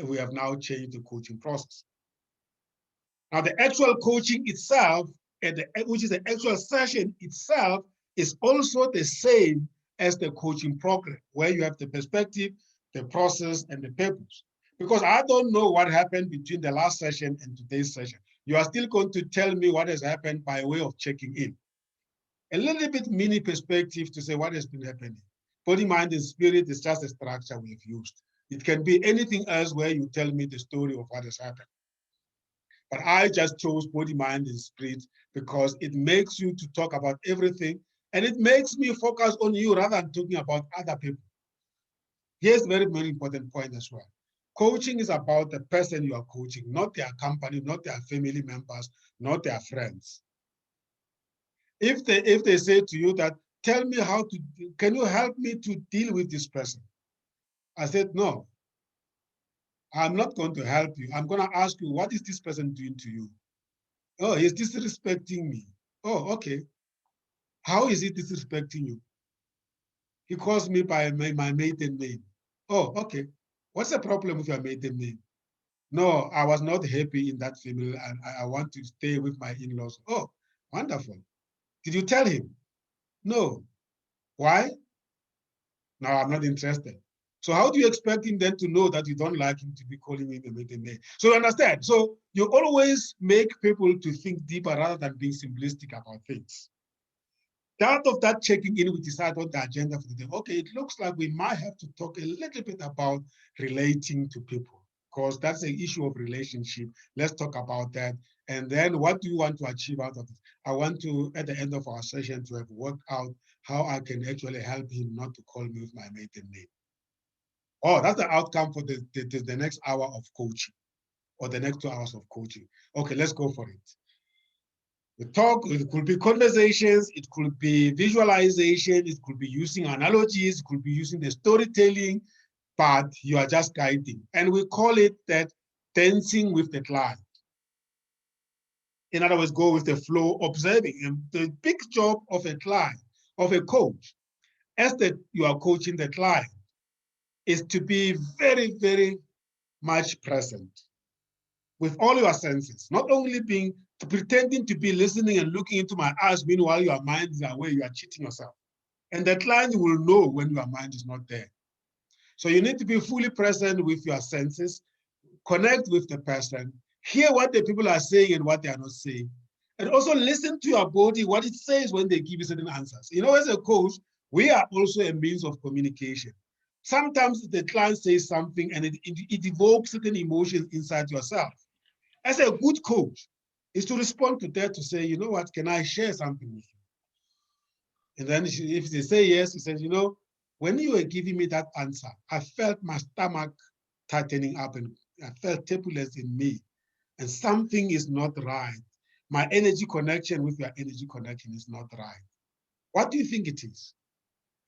Speaker 2: we have now changed the coaching process. Now, the actual coaching itself, which is the actual session itself, is also the same as the coaching program, where you have the perspective, the process, and the purpose. Because I don't know what happened between the last session and today's session. You are still going to tell me what has happened by way of checking in. A little bit mini perspective to say what has been happening. Body, mind, and spirit is just a structure we've used. It can be anything else where you tell me the story of what has happened. But I just chose body, mind, and spirit because it makes you to talk about everything, and it makes me focus on you rather than talking about other people. Here's a very, very important point as well. Coaching is about the person you are coaching, not their company, not their family members, not their friends. If they say to you that, tell me can you help me to deal with this person? I said, no, I'm not going to help you. I'm going to ask you, what is this person doing to you? Oh, he's disrespecting me. Oh, okay. How is he disrespecting you? He calls me by my maiden name. Oh, okay. What's the problem with your maiden name? No, I was not happy in that family and I want to stay with my in-laws. Oh, wonderful. Did you tell him? No. Why? No, I'm not interested. So how do you expect him then to know that you don't like him to be calling him a maiden name? So you understand? So you always make people to think deeper rather than being simplistic about things. Out of that checking in, we decide on the agenda for the day. Okay, it looks like we might have to talk a little bit about relating to people, because that's an issue of relationship. Let's talk about that. And then what do you want to achieve out of it? I want to, at the end of our session, to have worked out how I can actually help him not to call me with my maiden name. Oh, that's the outcome for the next hour of coaching or the next 2 hours of coaching. Okay, let's go for it. The talk, it could be conversations, it could be visualization, it could be using analogies, it could be using the storytelling, but you are just guiding. And we call it that dancing with the client. In other words, go with the flow, observing. And the big job of a client, of a coach, as you are coaching the client, is to be very, very much present with all your senses, not only pretending to be listening and looking into my eyes, meanwhile your mind is away, you are cheating yourself. And the client will know when your mind is not there. So you need to be fully present with your senses, connect with the person, hear what the people are saying and what they are not saying, and also listen to your body, what it says when they give you certain answers. You know, as a coach, we are also a means of communication. Sometimes the client says something and it evokes certain emotions inside yourself. As a good coach, is to respond to that, to say, you know what, can I share something with you? And then if they say yes, he says, you know, when you were giving me that answer, I felt my stomach tightening up and I felt turbulence in me. And something is not right. My energy connection with your energy connection is not right. What do you think it is?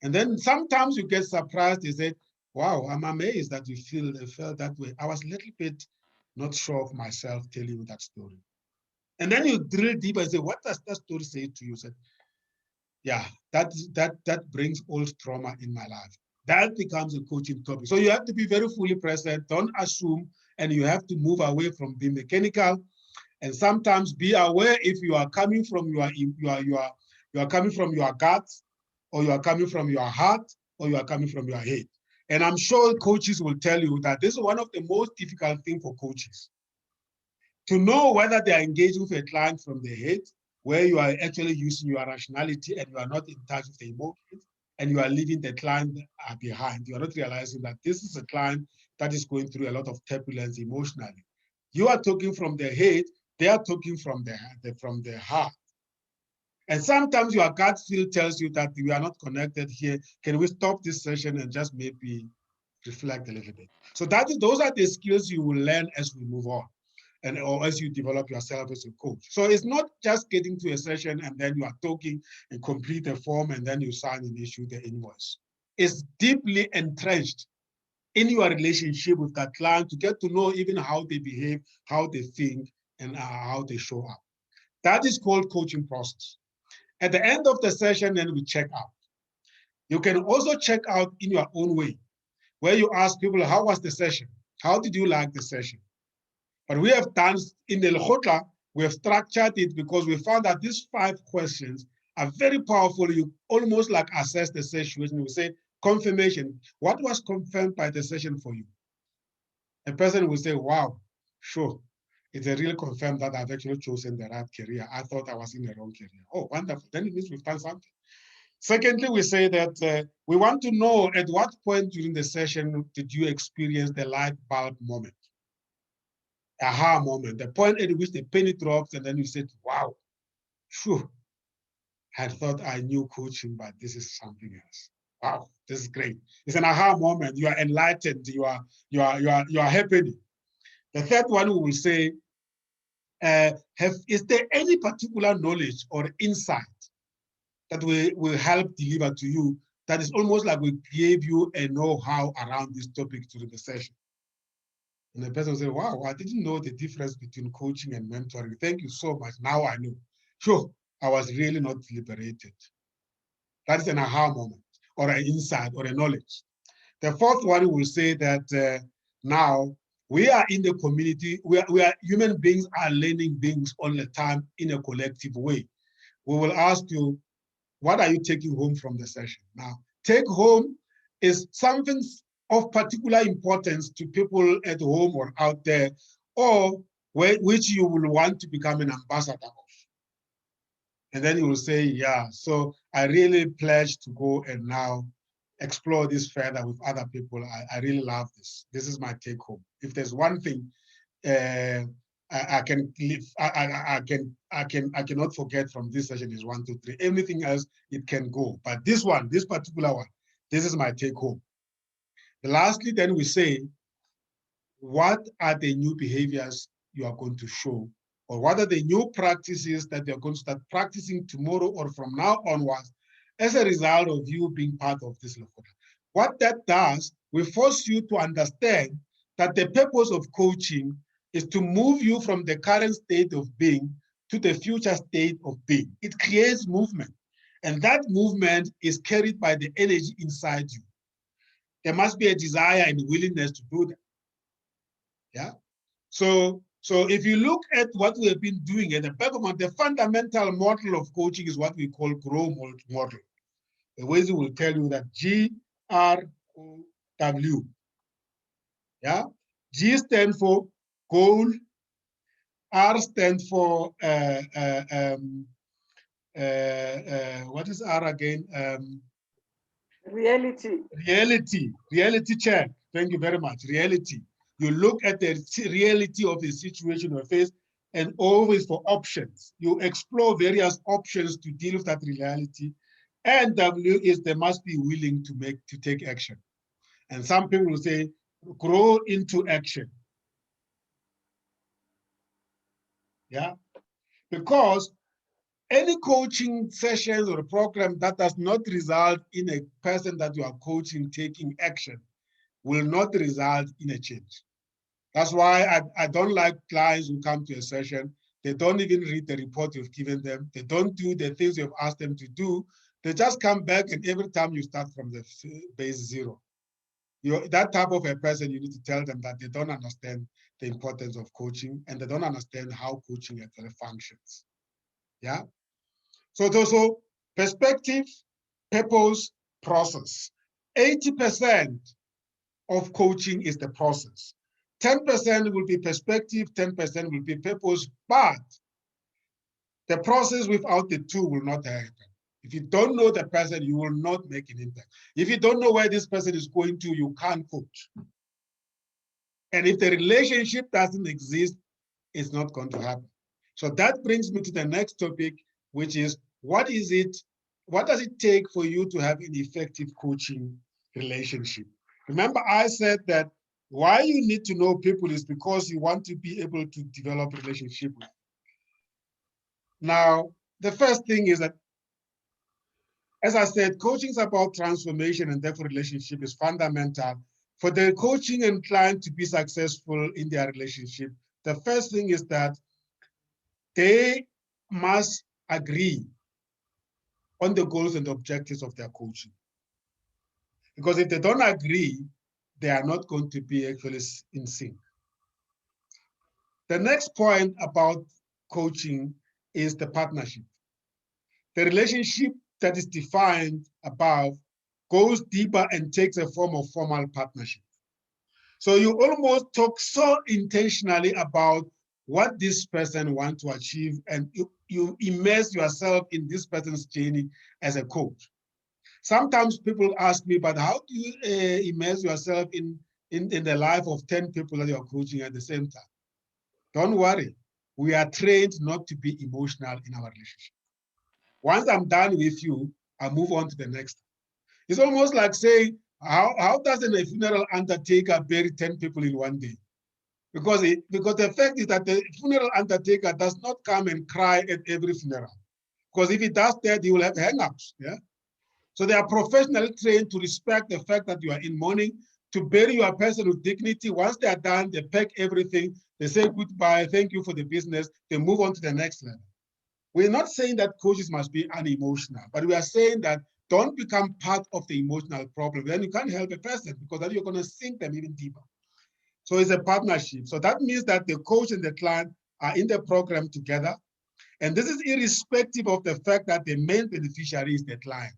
Speaker 2: And then sometimes you get surprised. They say, wow, I'm amazed that you felt that way. I was a little bit not sure of myself telling you that story. And then you drill deep and say, what does that story say to you? Say, yeah, that brings old trauma in my life. That becomes a coaching topic. So you have to be very fully present, don't assume, and you have to move away from being mechanical. And sometimes be aware if you are coming from you are coming from your gut, or you are coming from your heart, or you are coming from your head. And I'm sure coaches will tell you that this is one of the most difficult things for coaches. To know whether they are engaging with a client from the head, where you are actually using your rationality and you are not in touch with the emotions, and you are leaving the client behind. You are not realizing that this is a client that is going through a lot of turbulence emotionally. You are talking from the head, they are talking from the heart. And sometimes your gut feel tells you that we are not connected here. Can we stop this session and just maybe reflect a little bit? So those are the skills you will learn as we move on, or as you develop yourself as a coach. So it's not just getting to a session and then you are talking and complete a form and then you sign and issue the invoice. It's deeply entrenched in your relationship with that client to get to know even how they behave, how they think, and how they show up. That is called coaching process. At the end of the session, then we check out. You can also check out in your own way, where you ask people, how was the session? How did you like the session? But we have done, in the LEKGOTLA, we have structured it because we found that these 5 questions are very powerful. You almost like assess the situation. We say, confirmation. What was confirmed by the session for you? A person will say, wow, sure. It's a real confirmed that I've actually chosen the right career. I thought I was in the wrong career. Oh, wonderful. Then it means we've done something. Secondly, we say that we want to know at what point during the session did you experience the light bulb moment, aha moment, the point at which the penny drops and then you said, wow, phew, I thought I knew coaching, but this is something else. Wow, this is great. It's an aha moment. You are enlightened. You are happy. The third one we will say, is there any particular knowledge or insight that will help deliver to you that is almost like we gave you a know-how around this topic during the session? And the person will say, wow, I didn't know the difference between coaching and mentoring. Thank you so much. Now I know. Sure, I was really not liberated. That is an aha moment or an insight or a knowledge. The fourth one will say that now we are in the community. We are human beings are learning beings all the time in a collective way. We will ask you, what are you taking home from the session? Now, take home is something of particular importance to people at home or out there, or which you will want to become an ambassador of. And then you will say, yeah, so I really pledge to go and now explore this further with other people. I really love this. This is my take home. If there's one thing I can live, I cannot forget from this session is 1, 2, 3. Everything else, it can go. But this one, this particular one, this is my take home. Lastly, then we say, what are the new behaviors you are going to show? Or what are the new practices that you're going to start practicing tomorrow or from now onwards as a result of you being part of this LEKGOTLA? What that does, we force you to understand that the purpose of coaching is to move you from the current state of being to the future state of being. It creates movement. And that movement is carried by the energy inside you. There must be a desire and willingness to do that. Yeah. So if you look at what we have been doing at the back of the fundamental model of coaching is what we call GROW model. The ways will tell you that GROW. Yeah. G stands for goal. R stands for what is R again?
Speaker 7: Reality.
Speaker 2: Reality check. Thank you very much. Reality. You look at the reality of the situation you face and always for options. You explore various options to deal with that reality. And W is they must be willing to take action. And some people will say, grow into action. Yeah. Because any coaching sessions or a program that does not result in a person that you are coaching taking action will not result in a change. That's why I don't like clients who come to a session. They don't even read the report you've given them. They don't do the things you've asked them to do. They just come back and every time you start from the base zero. That type of a person, you need to tell them that they don't understand the importance of coaching and they don't understand how coaching actually functions. Yeah. So perspective, purpose, process. 80% of coaching is the process. 10% will be perspective, 10% will be purpose, but the process without the two will not happen. If you don't know the person, you will not make an impact. If you don't know where this person is going to, you can't coach. And if the relationship doesn't exist, it's not going to happen. So that brings me to the next topic, which is what does it take for you to have an effective coaching relationship? Remember, I said that why you need to know people is because you want to be able to develop a relationship with. Now, the first thing is that, as I said, coaching is about transformation and therefore relationship is fundamental. For the coaching and client to be successful in their relationship, the first thing is that they must agree on the goals and objectives of their coaching. Because if they don't agree, they are not going to be actually in sync. The next point about coaching is the partnership. The relationship that is defined above goes deeper and takes a form of formal partnership. So you almost talk so intentionally about what this person wants to achieve, and you immerse yourself in this person's journey as a coach. Sometimes people ask me, but how do you immerse yourself in the life of 10 people that you're coaching at the same time? Don't worry. We are trained not to be emotional in our relationship. Once I'm done with you, I move on to the next. It's almost like saying, how does a funeral undertaker bury 10 people in one day? Because the fact is that the funeral undertaker does not come and cry at every funeral. Because if he does that, he will have hang-ups. Yeah? So they are professionally trained to respect the fact that you are in mourning, to bury your person with dignity. Once they are done, they pack everything, they say goodbye, thank you for the business, they move on to the next level. We're not saying that coaches must be unemotional, but we are saying that don't become part of the emotional problem. Then you can't help a person, because then you're going to sink them even deeper. So it's a partnership. So that means that the coach and the client are in the program together. And this is irrespective of the fact that the main beneficiary is the client.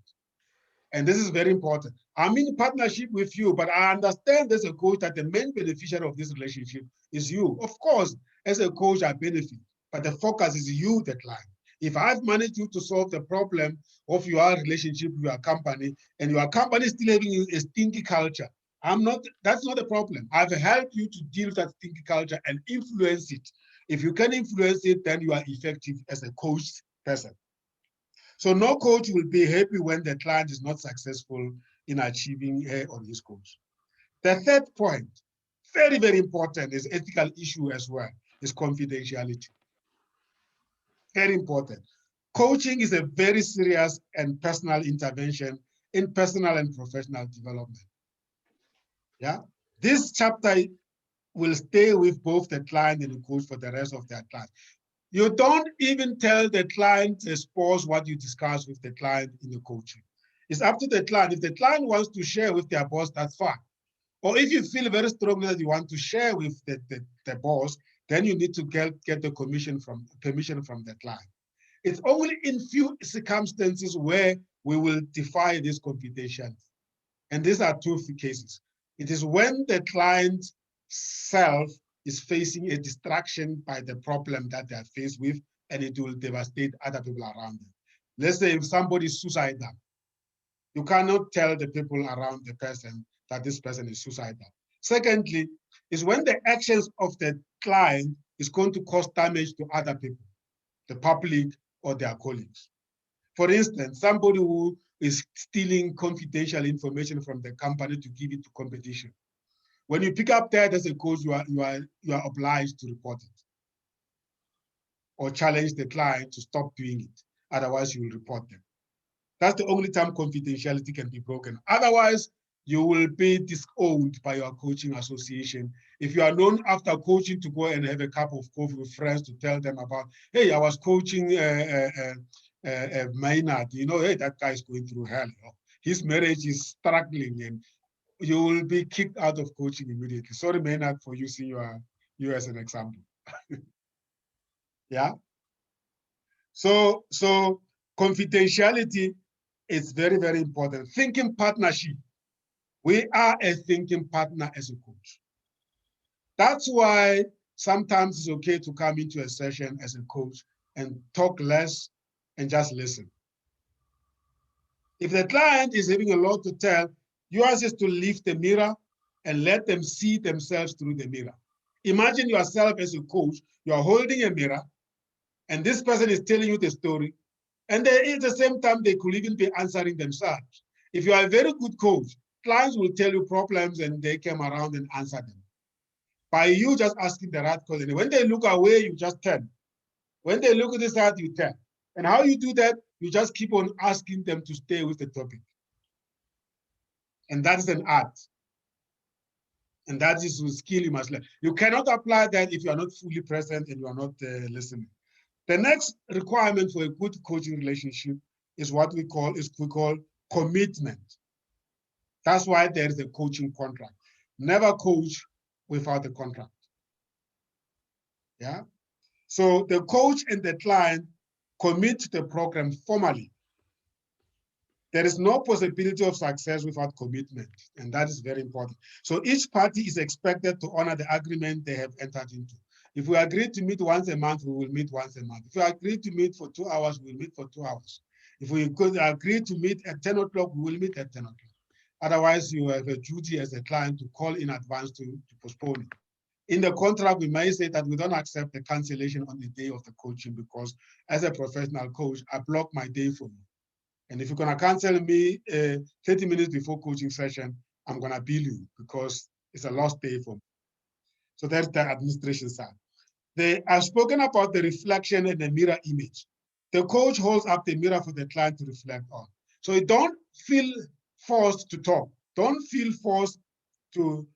Speaker 2: And this is very important. I'm in partnership with you, but I understand as a coach that the main beneficiary of this relationship is you. Of course, as a coach, I benefit, but the focus is you, the client. If I've managed you to solve the problem of your relationship with your company, and your company is still having a stinky culture, that's not a problem. I've helped you to deal with that stinky culture and influence it. If you can influence it, then you are effective as a coach person. So no coach will be happy when the client is not successful in achieving her or his goals. The third point, very, very important, is ethical issue as well, is confidentiality. Very important. Coaching is a very serious and personal intervention in personal and professional development. Yeah, this chapter will stay with both the client and the coach for the rest of their class. You don't even tell the client, the spouse, what you discuss with the client in the coaching. It's up to the client. If the client wants to share with their boss, that's fine. Or if you feel very strongly that you want to share with the boss, then you need to get the permission from the client. It's only in few circumstances where we will defy this confidentiality. And these are two cases. It is when the client self is facing a distraction by the problem that they are faced with, and it will devastate other people around them. Let's say if somebody is suicidal, you cannot tell the people around the person that this person is suicidal. Secondly, is when the actions of the client is going to cause damage to other people, the public or their colleagues. For instance, somebody who is stealing confidential information from the company to give it to competition. When you pick up that as a coach, you are obliged to report it or challenge the client to stop doing it. Otherwise, you will report them. That's the only time confidentiality can be broken. Otherwise, you will be disowned by your coaching association. If you are known after coaching to go and have a cup of coffee with friends to tell them about, hey, I was coaching Maynard, hey, that guy is going through hell. His marriage is struggling, and you will be kicked out of coaching immediately. Sorry, Maynard, for using you as an example. Yeah. So confidentiality is very, very important. Thinking partnership. We are a thinking partner as a coach. That's why sometimes it's okay to come into a session as a coach and talk less and just listen. If the client is having a lot to tell, yours is to lift the mirror and let them see themselves through the mirror. Imagine yourself as a coach, you are holding a mirror, and this person is telling you the story, and at the same time, they could even be answering themselves. If you are a very good coach, clients will tell you problems and they come around and answer them. By you just asking the right question. When they look away, you just turn. When they look at the side, you turn. And how you do that, you just keep on asking them to stay with the topic. And that is an art. And that is a skill you must learn. You cannot apply that if you are not fully present and you are not listening. The next requirement for a good coaching relationship is what we call commitment. That's why there is a coaching contract. never coach without a contract. Yeah. So the coach and the client commit to the program formally. There is no possibility of success without commitment, and that is very important. So each party is expected to honor the agreement they have entered into. If we agree to meet once a month, we will meet once a month. If we agree to meet for 2 hours, we'll meet for 2 hours. If we could agree to meet at 10 o'clock, we will meet at 10 o'clock. Otherwise, you have a duty as a client to call in advance to postpone it. In the contract, we may say that we don't accept the cancellation on the day of the coaching because as a professional coach, I block my day for you. And if you're gonna cancel me 30 minutes before coaching session, I'm gonna bill you because it's a lost day for me. So that's the administration side. I've spoken about the reflection and the mirror image. The coach holds up the mirror for the client to reflect on. So you don't feel forced to talk. Don't feel forced to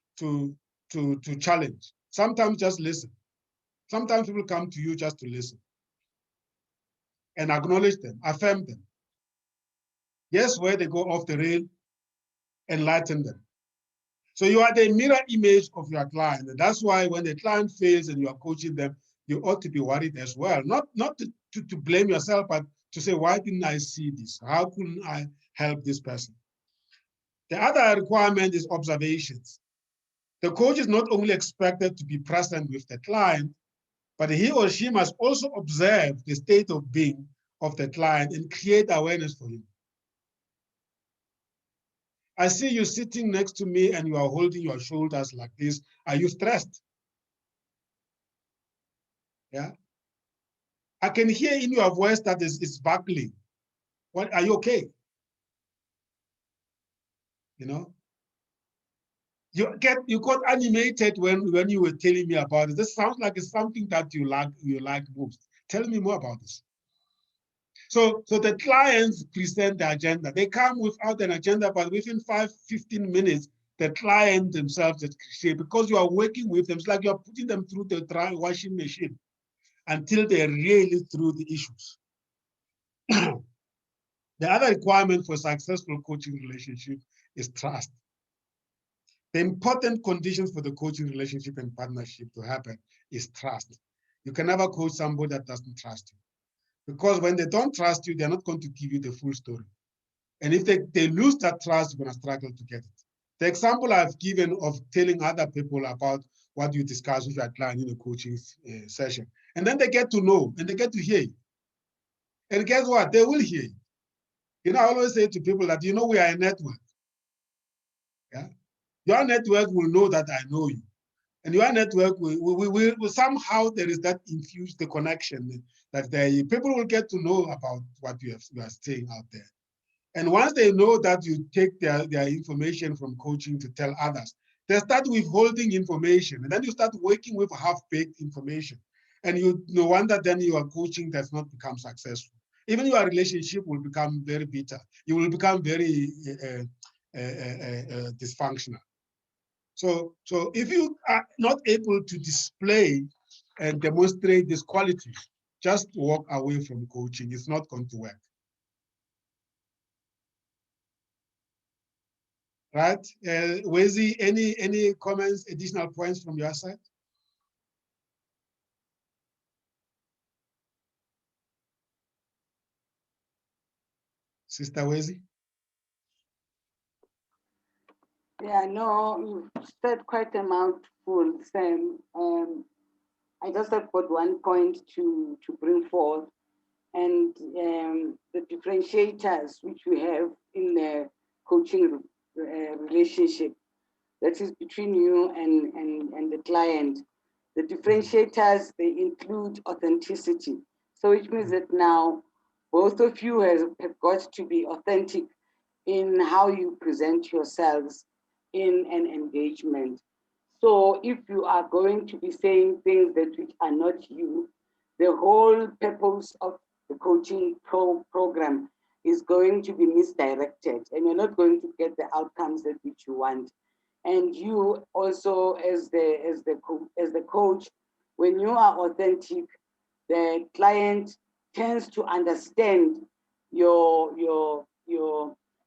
Speaker 2: challenge. Sometimes just listen. Sometimes people come to you just to listen and acknowledge them, affirm them. Yes, where they go off the rail, enlighten them. So you are the mirror image of your client. And that's why when the client fails and you are coaching them, you ought to be worried as well. Not to blame yourself, but to say, why didn't I see this? How couldn't I help this person? The other requirement is observations. The coach is not only expected to be present with the client, but he or she must also observe the state of being of the client and create awareness for him. I see you sitting next to me and you are holding your shoulders like this. Are you stressed? Yeah. I can hear in your voice that it's buckling. What, are you okay? You know? You got animated when you were telling me about it. This sounds like it's something that you like most. Tell me more about this. So the clients present the agenda. They come without an agenda, but within 15 minutes, the client themselves is created because you are working with them. It's like you're putting them through the dry washing machine until they're really through the issues. The other requirement for successful coaching relationship is trust. The important conditions for the coaching relationship and partnership to happen is trust. You can never coach somebody that doesn't trust you. Because when they don't trust you, they're not going to give you the full story. And if they lose that trust, you're going to struggle to get it. The example I've given of telling other people about what you discuss with your client in a coaching session, and then they get to know and they get to hear you. And guess what? They will hear you. You know, I always say to people that, you know, we are a network. Yeah? Your network will know that I know you. And your network will somehow there is that infused the connection that people will get to know about what you are saying out there. And once they know that you take their information from coaching to tell others, they start withholding information. And then you start working with half-baked information. And no wonder then your coaching does not become successful. Even your relationship will become very bitter. You will become very dysfunctional. So if you are not able to display and demonstrate these qualities, just walk away from coaching. It's not going to work. Right? Wezi, any comments, additional points from your side? Sister Wezi?
Speaker 7: Yeah, no, you've said quite a mouthful, Sam. I just have got one point to bring forth, and the differentiators which we have in the coaching relationship, that is between you and the client. The differentiators, they include authenticity. So it means that now both of you have got to be authentic in how you present yourselves in an engagement. So if you are going to be saying things that which are not you, the whole purpose of the coaching program is going to be misdirected, and you're not going to get the outcomes that which you want. And you also, as the coach, when you are authentic, the client tends to understand your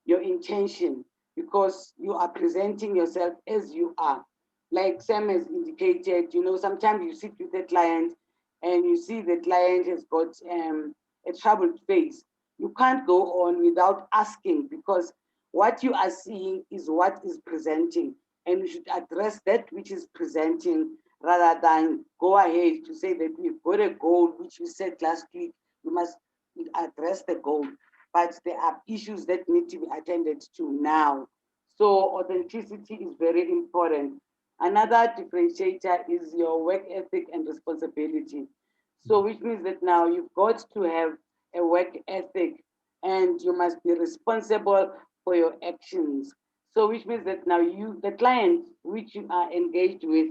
Speaker 7: intention, because you are presenting yourself as you are. like Sam has indicated, sometimes you sit with a client and you see the client has got a troubled face. You can't go on without asking, because what you are seeing is what is presenting, and you should address that which is presenting rather than go ahead to say that we've got a goal which you said last week. You must address the goal, but there are issues that need to be attended to now. So authenticity is very important. Another differentiator is your work ethic and responsibility. So which means that now you've got to have a work ethic and you must be responsible for your actions. So which means that now the client which you are engaged with,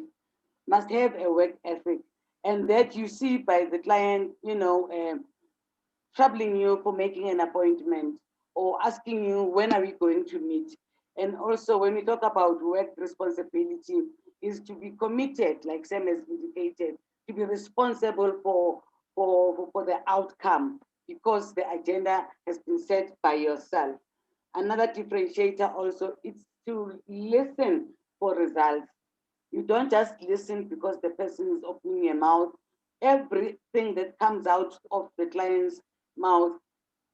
Speaker 7: must have a work ethic, and that you see by the client, troubling you for making an appointment or asking you when are we going to meet. And also when we talk about work responsibility, is to be committed, like Sam has indicated, to be responsible for the outcome, because the agenda has been set by yourself. Another differentiator also is to listen for results. You don't just listen because the person is opening their mouth. Everything that comes out of the client's mouth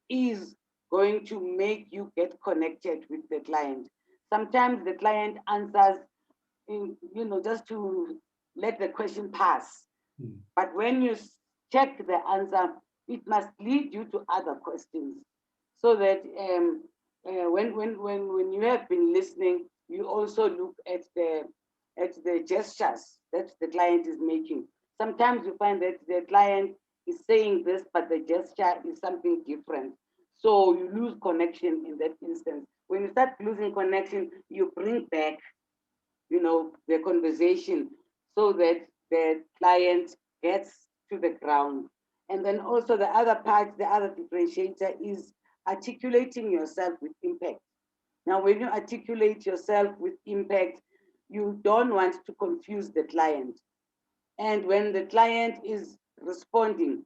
Speaker 7: is going to make you get connected with the client. Sometimes the client answers just to let the question pass. But when you check the answer, it must lead you to other questions, so that when you have been listening, you also look at the gestures that the client is making. Sometimes you find that the client is saying this, but the gesture is something different. So you lose connection in that instance. When you start losing connection, you bring back, the conversation, so that the client gets to the ground. And then also the other part, the other differentiator is articulating yourself with impact. Now, when you articulate yourself with impact, you don't want to confuse the client. And when the client is responding,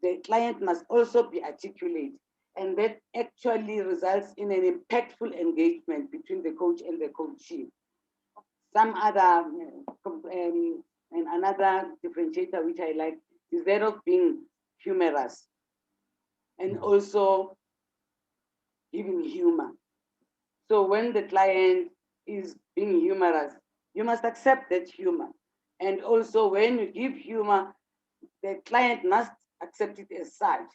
Speaker 7: the client must also be articulate. And that actually results in an impactful engagement between the coach and the coachee. Some other, and another differentiator which I like is that of being humorous and also giving humor. So when the client is being humorous, you must accept that humor. And also when you give humor, the client must accept it as such.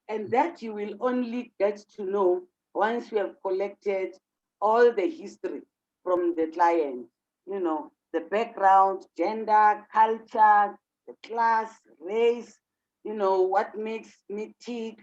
Speaker 7: And that you will only get to know once you have collected all the history from the client, the background, gender, culture, the class, race, what makes me tick.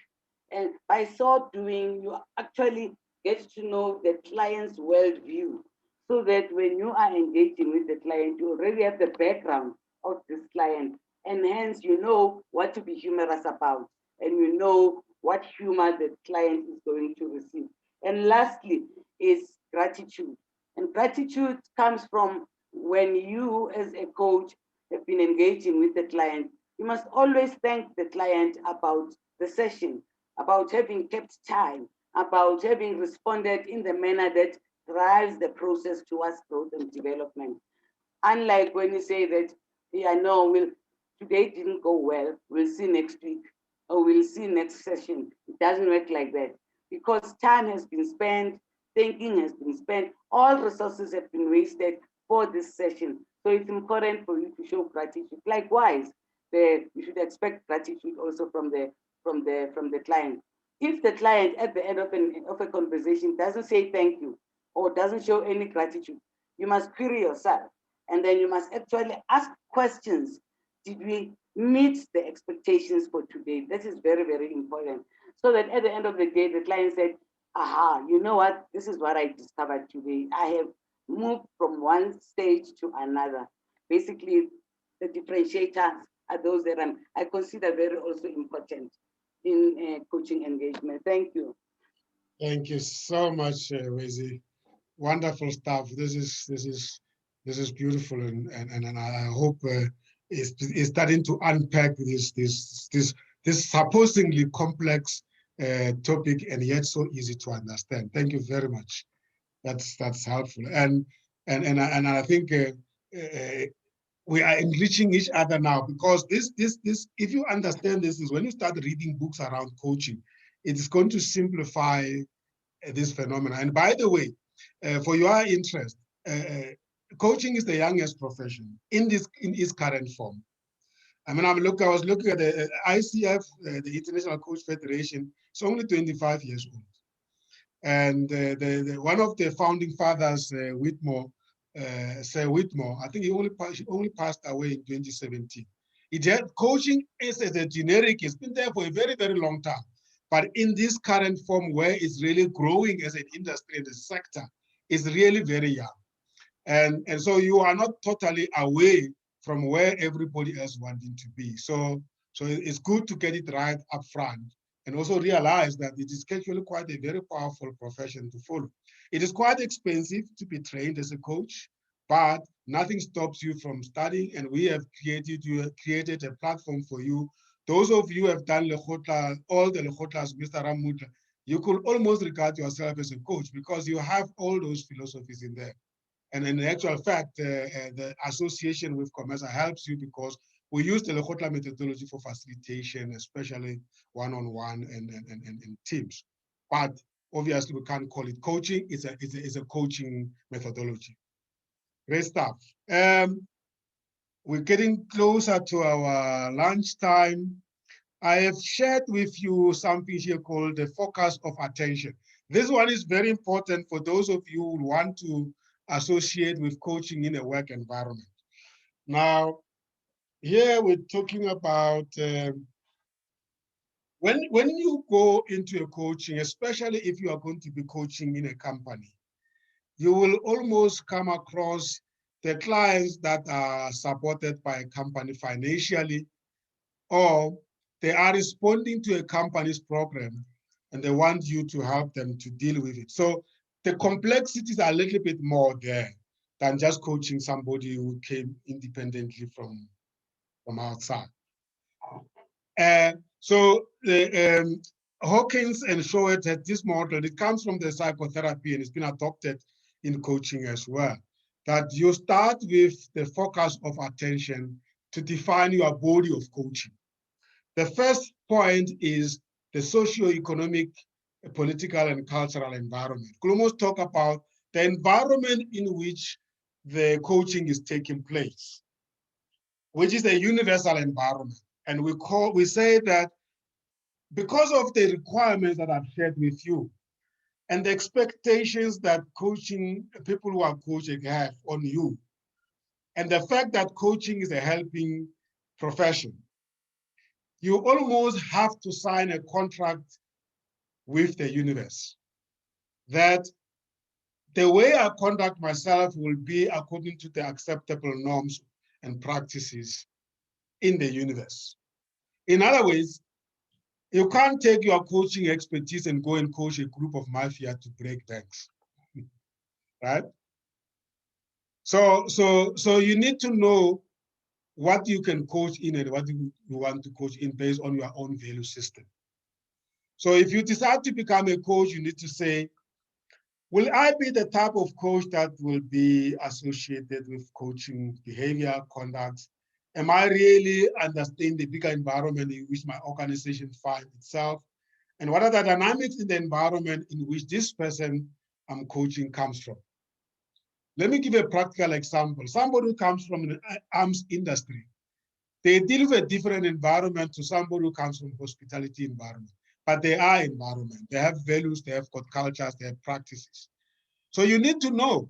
Speaker 7: And by so doing, you actually get to know the client's worldview, so that when you are engaging with the client, you already have the background of this client. And hence, you know what to be humorous about, and you know what humor the client is going to receive. And lastly is gratitude. And gratitude comes from when you as a coach have been engaging with the client, you must always thank the client about the session, about having kept time, about having responded in the manner that drives the process towards growth and development. Unlike when you say that, yeah, no, today didn't go well, we'll see next week, or we'll see next session. It doesn't work like that, because time has been spent, thinking has been spent, all resources have been wasted for this session. So it's important for you to show gratitude. Likewise, you should expect gratitude also from the client. If the client at the end of a conversation doesn't say thank you or doesn't show any gratitude, you must query yourself, and then you must actually ask questions. Did we meet the expectations for today? This is very, very important. So that at the end of the day, the client said, aha, you know what? This is what I discovered today. I have moved from one stage to another. Basically, the differentiators are those that I consider very also important in coaching engagement. Thank you.
Speaker 2: Thank you so much, Wezi. Wonderful stuff. This is beautiful, and I hope it's starting to unpack this supposedly complex topic, and yet so easy to understand. Thank you very much. That's helpful, and I think we are enriching each other now, because this, if you understand this, is when you start reading books around coaching, it is going to simplify this phenomenon. And by the way, for your interest, coaching is the youngest profession in its current form. I mean, I was looking at the ICF, the International Coach Federation. It's only 25 years old, and one of the founding fathers, Whitmore, Sir Whitmore, I think he only passed away in 2017. Coaching is as a generic, it's been there for a very, very long time. But in this current form, where it's really growing as an industry and a sector, is really very young. And so you are not totally away from where everybody else wanting to be. So it's good to get it right up front, and also realize that it is actually quite a very powerful profession to follow. It is quite expensive to be trained as a coach, but nothing stops you from studying, and we have created a platform for you. Those of you who have done Lekgotla, all the Lekgotlas, Mr. Ramutla, you could almost regard yourself as a coach, because you have all those philosophies in there. And in actual fact, the association with COMETSA helps you, because we use the Lekgotla methodology for facilitation, especially one-on-one and teams. But obviously, we can't call it coaching. It's a coaching methodology. Great stuff. We're getting closer to our lunchtime. I have shared with you something here called the focus of attention. This one is very important for those of you who want to associate with coaching in a work environment. Now, here we're talking about when you go into a coaching, especially if you are going to be coaching in a company, you will almost come across the clients that are supported by a company financially, or they are responding to a company's program and they want you to help them to deal with it. So the complexities are a little bit more there than just coaching somebody who came independently from outside. So Hawkins and Showett had this model. It comes from the psychotherapy, and it's been adopted in coaching as well, that you start with the focus of attention to define your body of coaching. The first point is the socio-economic, political, and cultural environment. We'll almost talk about the environment in which the coaching is taking place, which is a universal environment. And we say that because of the requirements that I've shared with you and the expectations that people who are coaching have on you, and the fact that coaching is a helping profession, you almost have to sign a contract with the universe that the way I conduct myself will be according to the acceptable norms and practices in the universe. In other words, you can't take your coaching expertise and go and coach a group of mafia to break banks, right? So you need to know what you can coach in and what you want to coach in based on your own value system. So if you decide to become a coach, you need to say, will I be the type of coach that will be associated with coaching behavior, conduct? Am I really understanding the bigger environment in which my organization finds itself? And what are the dynamics in the environment in which this person I'm coaching comes from? Let me give a practical example. Somebody who comes from the arms industry, they deal with a different environment to somebody who comes from hospitality environment. But they are environment. They have values, they have got cultures, they have practices. So you need to know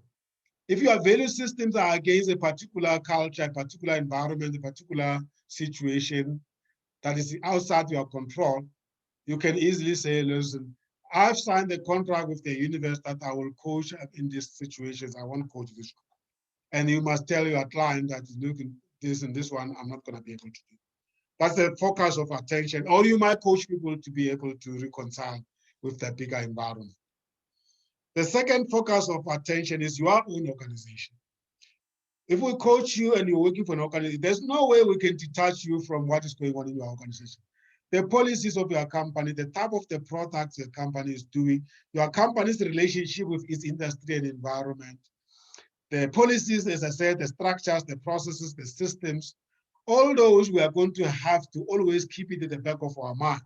Speaker 2: if your value systems are against a particular culture, a particular environment, a particular situation that is outside your control, you can easily say, listen, I've signed a contract with the universe that I will coach in these situations. I won't coach this one. And you must tell your client that looking this and this one, I'm not going to be able to do. That's the focus of attention. Or you might coach people to be able to reconcile with the bigger environment. The second focus of attention is your own organization. If we coach you and you're working for an organization, there's no way we can detach you from what is going on in your organization. The policies of your company, the type of the products your company is doing, your company's relationship with its industry and environment, the policies, as I said, the structures, the processes, the systems, all those we are going to have to always keep it at the back of our mind,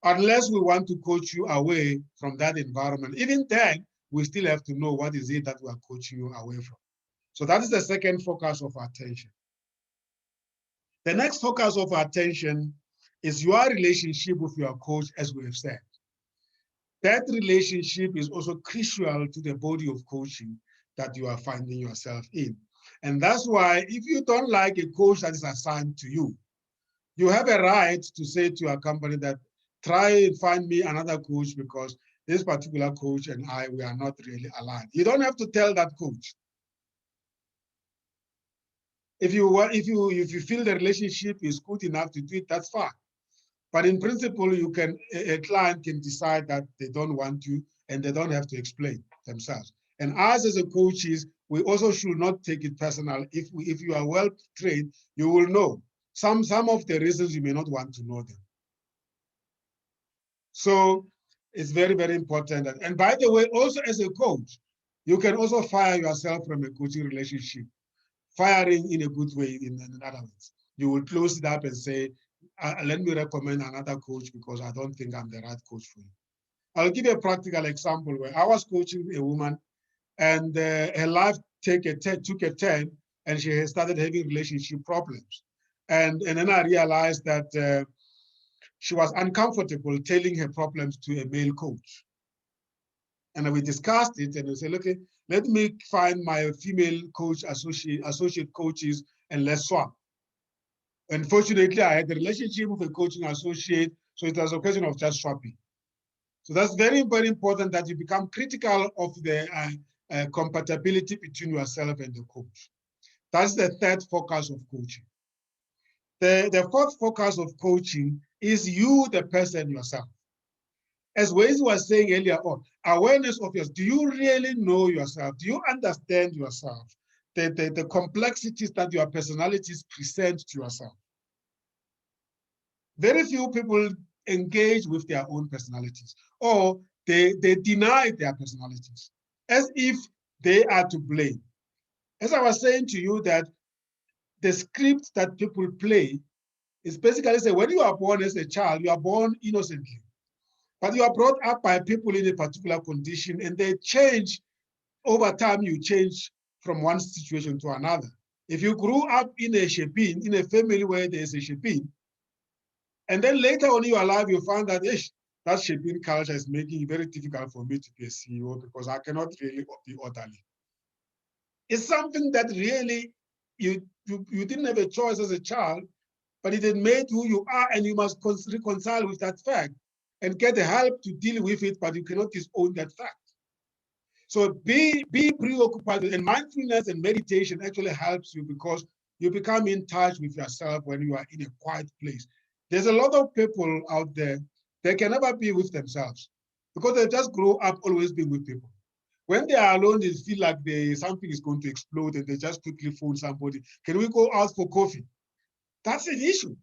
Speaker 2: unless we want to coach you away from that environment. Even then, we still have to know what is it that we are coaching you away from. So that is the second focus of attention. The next focus of attention is your relationship with your coach, as we have said. That relationship is also crucial to the body of coaching that you are finding yourself in. And that's why if you don't like a coach that is assigned to you, you have a right to say to your company that try and find me another coach because this particular coach and we are not really aligned. You don't have to tell that coach. If you feel the relationship is good enough to do it, that's fine. But in principle, a client can decide that they don't want you and they don't have to explain themselves. And us as a coaches, we also should not take it personal. If you are well trained, you will know some of the reasons you may not want to know them. So it's very, very important. And by the way, also as a coach, you can also fire yourself from a coaching relationship. Firing in a good way, in other words. You will close it up and say, let me recommend another coach because I don't think I'm the right coach for you. I'll give you a practical example where I was coaching a woman and her life took a turn and she started having relationship problems. And then I realized that she was uncomfortable telling her problems to a male coach. And we discussed it and we said, okay, let me find my female coach, associate coaches, and let's swap. Unfortunately, I had a relationship with a coaching associate, so it was a question of just swapping. So that's very, very important that you become critical of the compatibility between yourself and the coach. That's the third focus of coaching. The fourth focus of coaching is you, the person yourself. As Wes was saying earlier on, awareness of yourself. Do you really know yourself? Do you understand yourself? The complexities that your personalities present to yourself. Very few people engage with their own personalities, or they deny their personalities as if they are to blame. As I was saying to you, that the script that people play is basically say, when you are born as a child, you are born innocently. But you are brought up by people in a particular condition and they change over time. You change from one situation to another. If you grew up in a shepin, in a family where there's a shepin, and then later on in your life, you find that that shepin culture is making it very difficult for me to be a CEO because I cannot really be orderly. It's something that really you didn't have a choice as a child, but it had made who you are, and you must reconcile with that fact and get the help to deal with it, but you cannot disown that fact. So be preoccupied, and mindfulness and meditation actually helps you because you become in touch with yourself when you are in a quiet place. There's a lot of people out there, they can never be with themselves because they just grow up always being with people. When they are alone, they feel like something is going to explode and they just quickly phone somebody. Can we go out for coffee? That's an issue.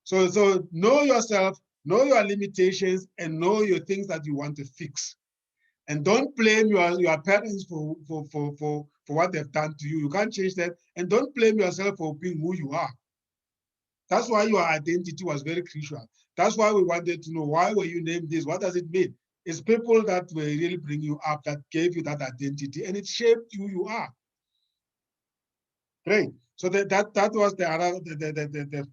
Speaker 2: So know yourself, know your limitations, and know your things that you want to fix. And don't blame your parents for what they've done to you. You can't change that. And don't blame yourself for being who you are. That's why your identity was very crucial. That's why we wanted to know, why were you named this? What does it mean? It's people that will really bring you up, that gave you that identity, and it shaped who you are. Great. So that was the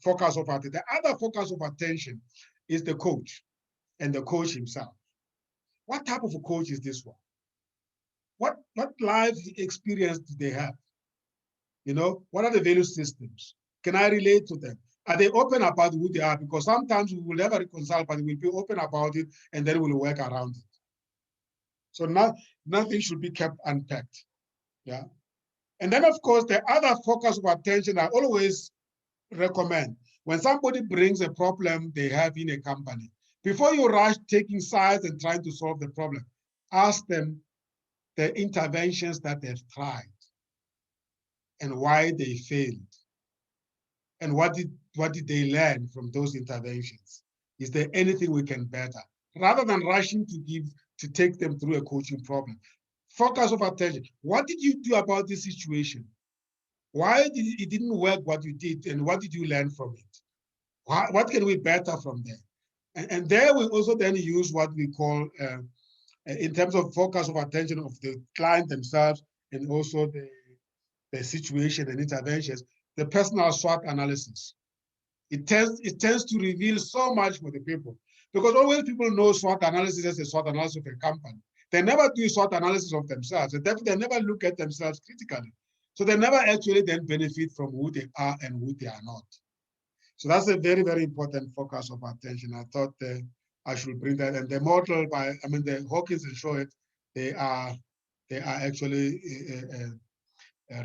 Speaker 2: focus of attention. The other focus of attention is the coach and the coach himself. What type of a coach is this one? What life experience do they have? You know, what are the value systems? Can I relate to them? Are they open about who they are? Because sometimes we will never reconcile, but we'll be open about it and then we'll work around it. So nothing should be kept unpacked. Yeah. And then, of course, the other focus of attention I always recommend, when somebody brings a problem they have in a company, before you rush taking sides and trying to solve the problem, ask them the interventions that they've tried and why they failed. And what did they learn from those interventions? Is there anything we can better? Rather than rushing to take them through a coaching problem, Focus of attention. What did you do about this situation? Why did it didn't work what you did, and what did you learn from it? What can we better from there? And there we also then use what we call, in terms of focus of attention of the client themselves, and also the situation and interventions, the personal SWOT analysis. It tends to reveal so much for the people, because always people know SWOT analysis as a SWOT analysis of a company. They never do SWOT analysis of themselves, and they never look at themselves critically. So they never actually then benefit from who they are and who they are not. So that's a very, very important focus of attention. I thought I should bring that. And the model by, the Hawkins and Short, they are actually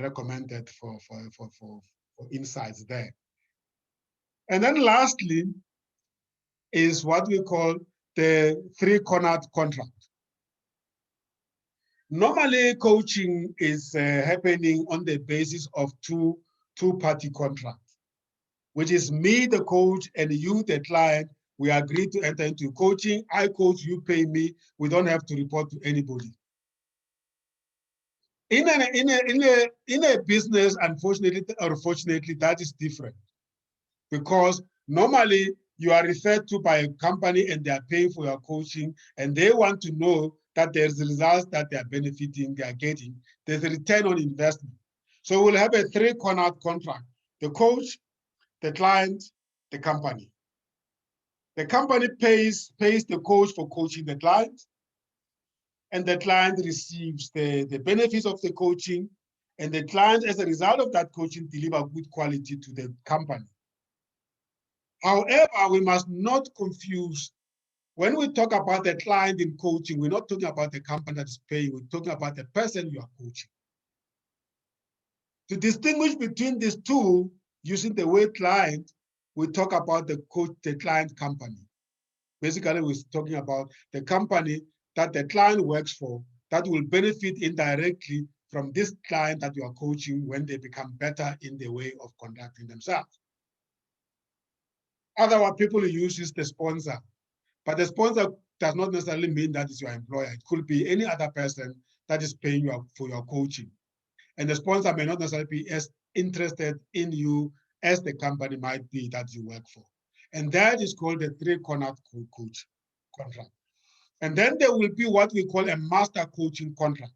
Speaker 2: recommended for insights there. And then lastly is what we call the three-cornered contract. Normally, coaching is happening on the basis of two-party contract, which is me, the coach, and you, the client. We agree to enter into coaching. I coach, you pay me. We don't have to report to anybody. In a business, unfortunately or fortunately, that is different, because normally you are referred to by a company and they are paying for your coaching, and they want to know that there's results that they are benefiting, they are getting. There's a return on investment. So we'll have a three-cornered contract: the coach, the client, the company. The company pays the coach for coaching the client, and the client receives the benefits of the coaching, and the client, as a result of that coaching, deliver good quality to the company. However, we must not confuse, when we talk about the client in coaching, we're not talking about the company that is paying, we're talking about the person you are coaching. To distinguish between these two, using the word client, we talk about the client company. Basically, we're talking about the company that the client works for that will benefit indirectly from this client that you are coaching when they become better in the way of conducting themselves. Otherwise, people use the sponsor, but the sponsor does not necessarily mean that it's your employer. It could be any other person that is paying you for your coaching. And the sponsor may not necessarily be as interested in you as the company might be that you work for. And that is called the three-cornered coach contract. And then there will be what we call a master coaching contract.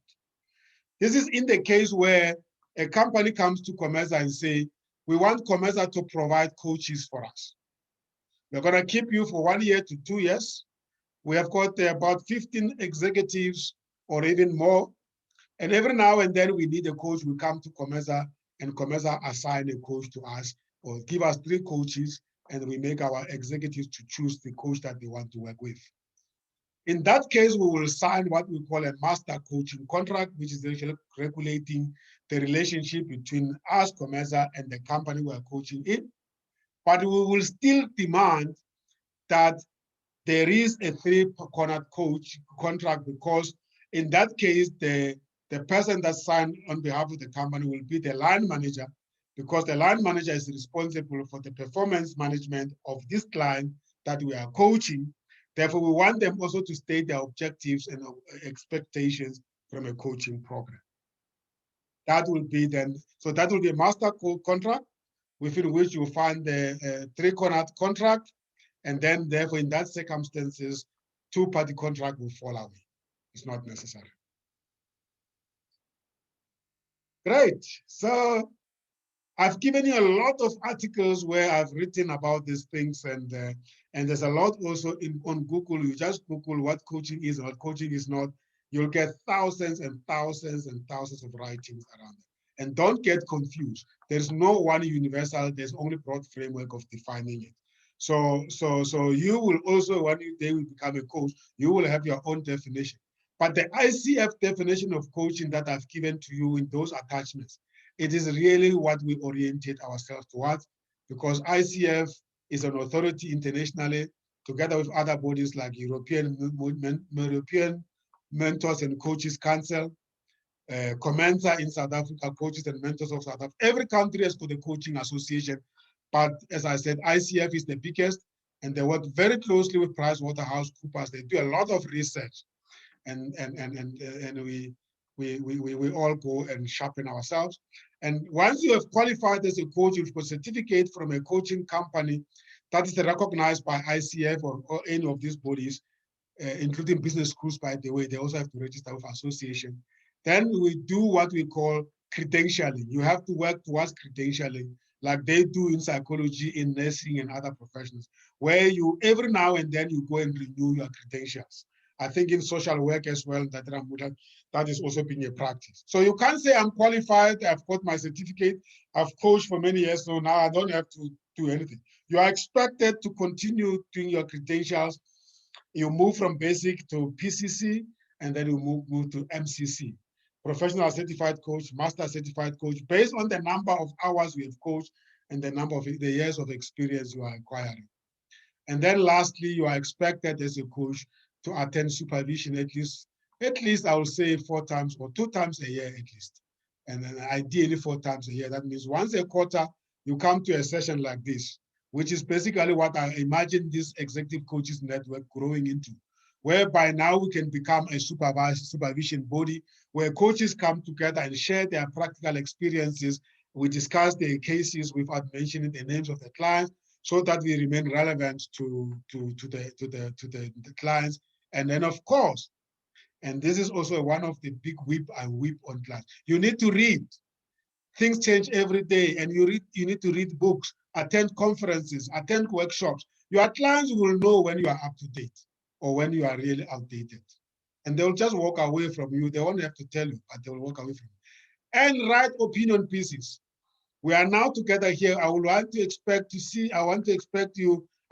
Speaker 2: This is in the case where a company comes to COMETSA and say, we want COMETSA to provide coaches for us. We're going to keep you for 1 year to 2 years. We have got about 15 executives or even more. And every now and then we need a coach. We come to COMETSA, and COMETSA assign a coach to us, or give us 3 coaches, and we make our executives to choose the coach that they want to work with. In that case, we will sign what we call a master coaching contract, which is actually regulating the relationship between us, COMETSA, and the company we are coaching in. But we will still demand that there is a three-cornered coach contract, because in that case, the person that signed on behalf of the company will be the line manager, because the line manager is responsible for the performance management of this client that we are coaching. Therefore, we want them also to state their objectives and expectations from a coaching program. That will be then, so that will be a master contract within which you find the three-cornered contract. And then therefore, in that circumstances, two-party contract will fall away. It's not necessary. Great. So I've given you a lot of articles where I've written about these things, and there's a lot also on Google. You just Google what coaching is and what coaching is not. You'll get thousands and thousands and thousands of writings around it. And don't get confused. There's no one universal. There's only broad framework of defining it. So you will also, when they will become a coach, you will have your own definition. But the ICF definition of coaching that I've given to you in those attachments, it is really what we orientate ourselves towards, because ICF is an authority internationally, together with other bodies like European Mentors and Coaches Council, COMETSA in South Africa, Coaches and Mentors of South Africa. Every country has got a coaching association, but as I said, ICF is the biggest, and they work very closely with PricewaterhouseCoopers. They do a lot of research, and we all go and sharpen ourselves. And once you have qualified as a coach, you've got a certificate from a coaching company that is recognized by ICF or any of these bodies, including business schools, by the way. They also have to register with association. Then we do what we call credentialing. You have to work towards credentialing, like they do in psychology, in nursing, and other professions, where you every now and then you go and renew your credentials. I think in social work as well, that is also being a practice. So you can't say I'm qualified, I've got my certificate, I've coached for many years, so now I don't have to do anything. You are expected to continue doing your credentials. You move from basic to PCC, and then you move to MCC. Professional certified coach, master certified coach, based on the number of hours you have coached and the number of the years of experience you are acquiring. And then lastly, you are expected as a coach to attend supervision at least I will say 4 times or 2 times a year at least. And then ideally 4 times a year. That means once a quarter, you come to a session like this, which is basically what I imagine this executive coaches network growing into, whereby now we can become a supervision body where coaches come together and share their practical experiences. We discuss their cases without mentioning the names of the clients, so that we remain relevant to the clients. And then, of course, and this is also one of the big whip on class, you need to read. Things change every day, and you need to read books, attend conferences, attend workshops. Your clients will know when you are up to date or when you are really outdated. And they'll just walk away from you. They won't have to tell you, but they will walk away from you. And write opinion pieces. We are now together here. I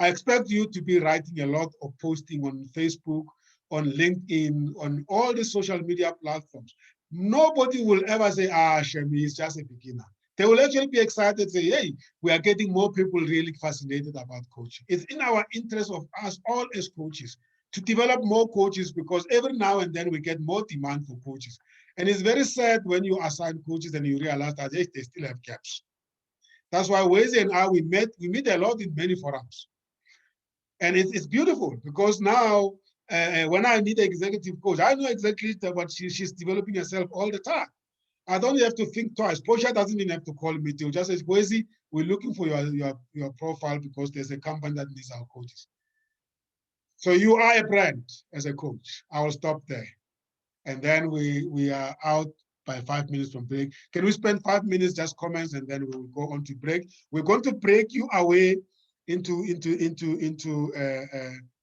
Speaker 2: expect you to be writing a lot of posting on Facebook, on LinkedIn, on all the social media platforms. Nobody will ever say, Shemi is just a beginner. They will actually be excited, say, hey, we are getting more people really fascinated about coaching. It's in our interest of us all as coaches to develop more coaches, because every now and then we get more demand for coaches. And it's very sad when you assign coaches and you realize that they still have gaps. That's why Wesley and I, we meet a lot in many forums. And it's beautiful, because now when I need an executive coach, I know exactly what she's developing herself all the time. I don't have to think twice. Portia doesn't even have to call me. She'll just say, Wesley, we're looking for your profile because there's a company that needs our coaches. So you are a brand as a coach. I will stop there. And then we are out by 5 minutes from break. Can we spend 5 minutes just comments, and then we will go on to break? We're going to break you away into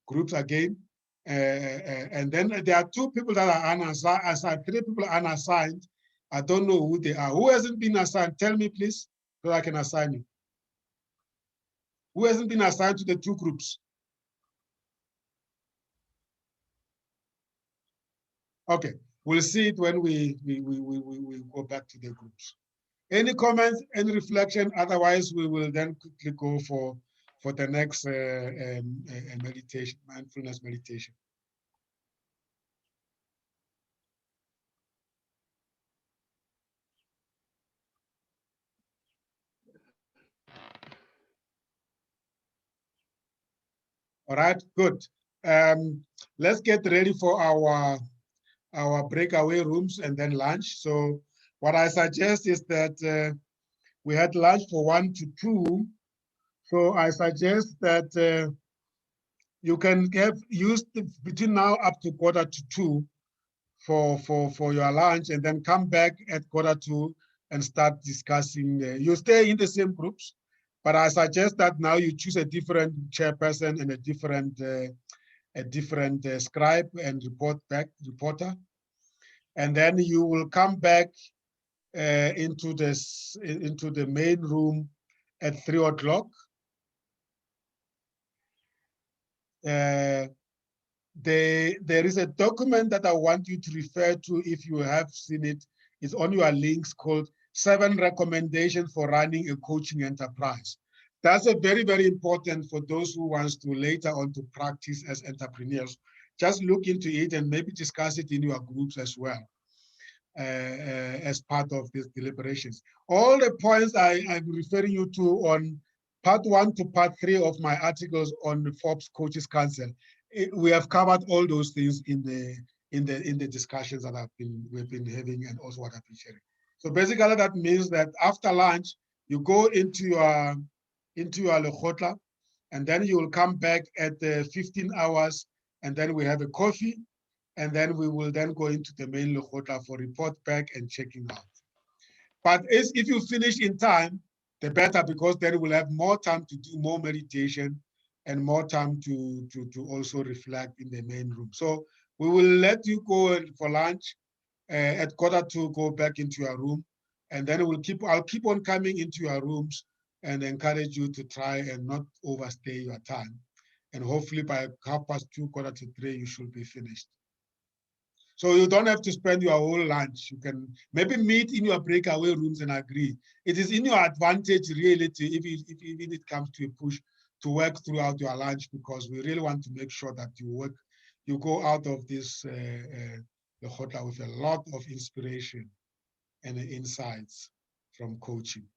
Speaker 2: groups again. And then there are 2 people that are unassigned, 3 people are unassigned. I don't know who they are. Who hasn't been assigned? Tell me, please, so I can assign you. Who hasn't been assigned to the 2 groups? Okay, we'll see it when we go back to the groups. Any comments, any reflection? Otherwise, we will then quickly go for the next meditation, mindfulness meditation. All right, good. Let's get ready for our breakaway rooms and then lunch. So what I suggest is that we had lunch for 1 to 2. So I suggest that you can have used between now up to 1:45 for your lunch, and then come back at 1:45 and start discussing. You stay in the same groups, but I suggest that now you choose a different chairperson and a different scribe and reporter. And then you will come back into the main room at 3 o'clock. There is a document that I want you to refer to if you have seen it. It's on your links, called 7 Recommendations for Running a Coaching Enterprise. That's a very, very important for those who wants to later on to practice as entrepreneurs. Just look into it and maybe discuss it in your groups as well, as part of these deliberations. All the points I'm referring you to on Part 1 to Part 3 of my articles on the Forbes Coaches Council, we have covered all those things in in the discussions that we've been having and also what I've been sharing. So basically that means that after lunch, you go into your lekgotla, and then you will come back at 15 hours, and then we have a coffee, and then we will then go into the main lekgotla for report back and checking out. But if you finish in time, the better, because then we'll have more time to do more meditation and more time to also reflect in the main room. So we will let you go for lunch at 1:45, go back into your room, and then I'll keep on coming into your rooms and encourage you to try and not overstay your time. And hopefully by 2:30, 2:45, you should be finished. So you don't have to spend your whole lunch. You can maybe meet in your breakaway rooms and agree. It is in your advantage really if it comes to a push to work throughout your lunch, because we really want to make sure that you go out of this the hotel with a lot of inspiration and insights from coaching.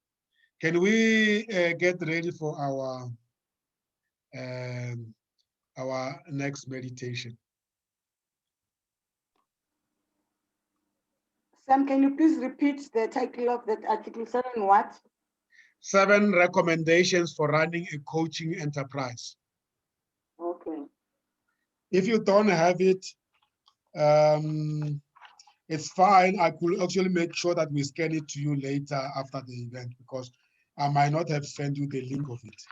Speaker 2: Can we get ready for our next meditation?
Speaker 7: Sam, can you please repeat the title of that article? 7 what?
Speaker 2: 7 recommendations for running a coaching enterprise.
Speaker 7: Okay.
Speaker 2: If you don't have it, it's fine. I could actually make sure that we scan it to you later after the event, because I might not have sent you the link of it.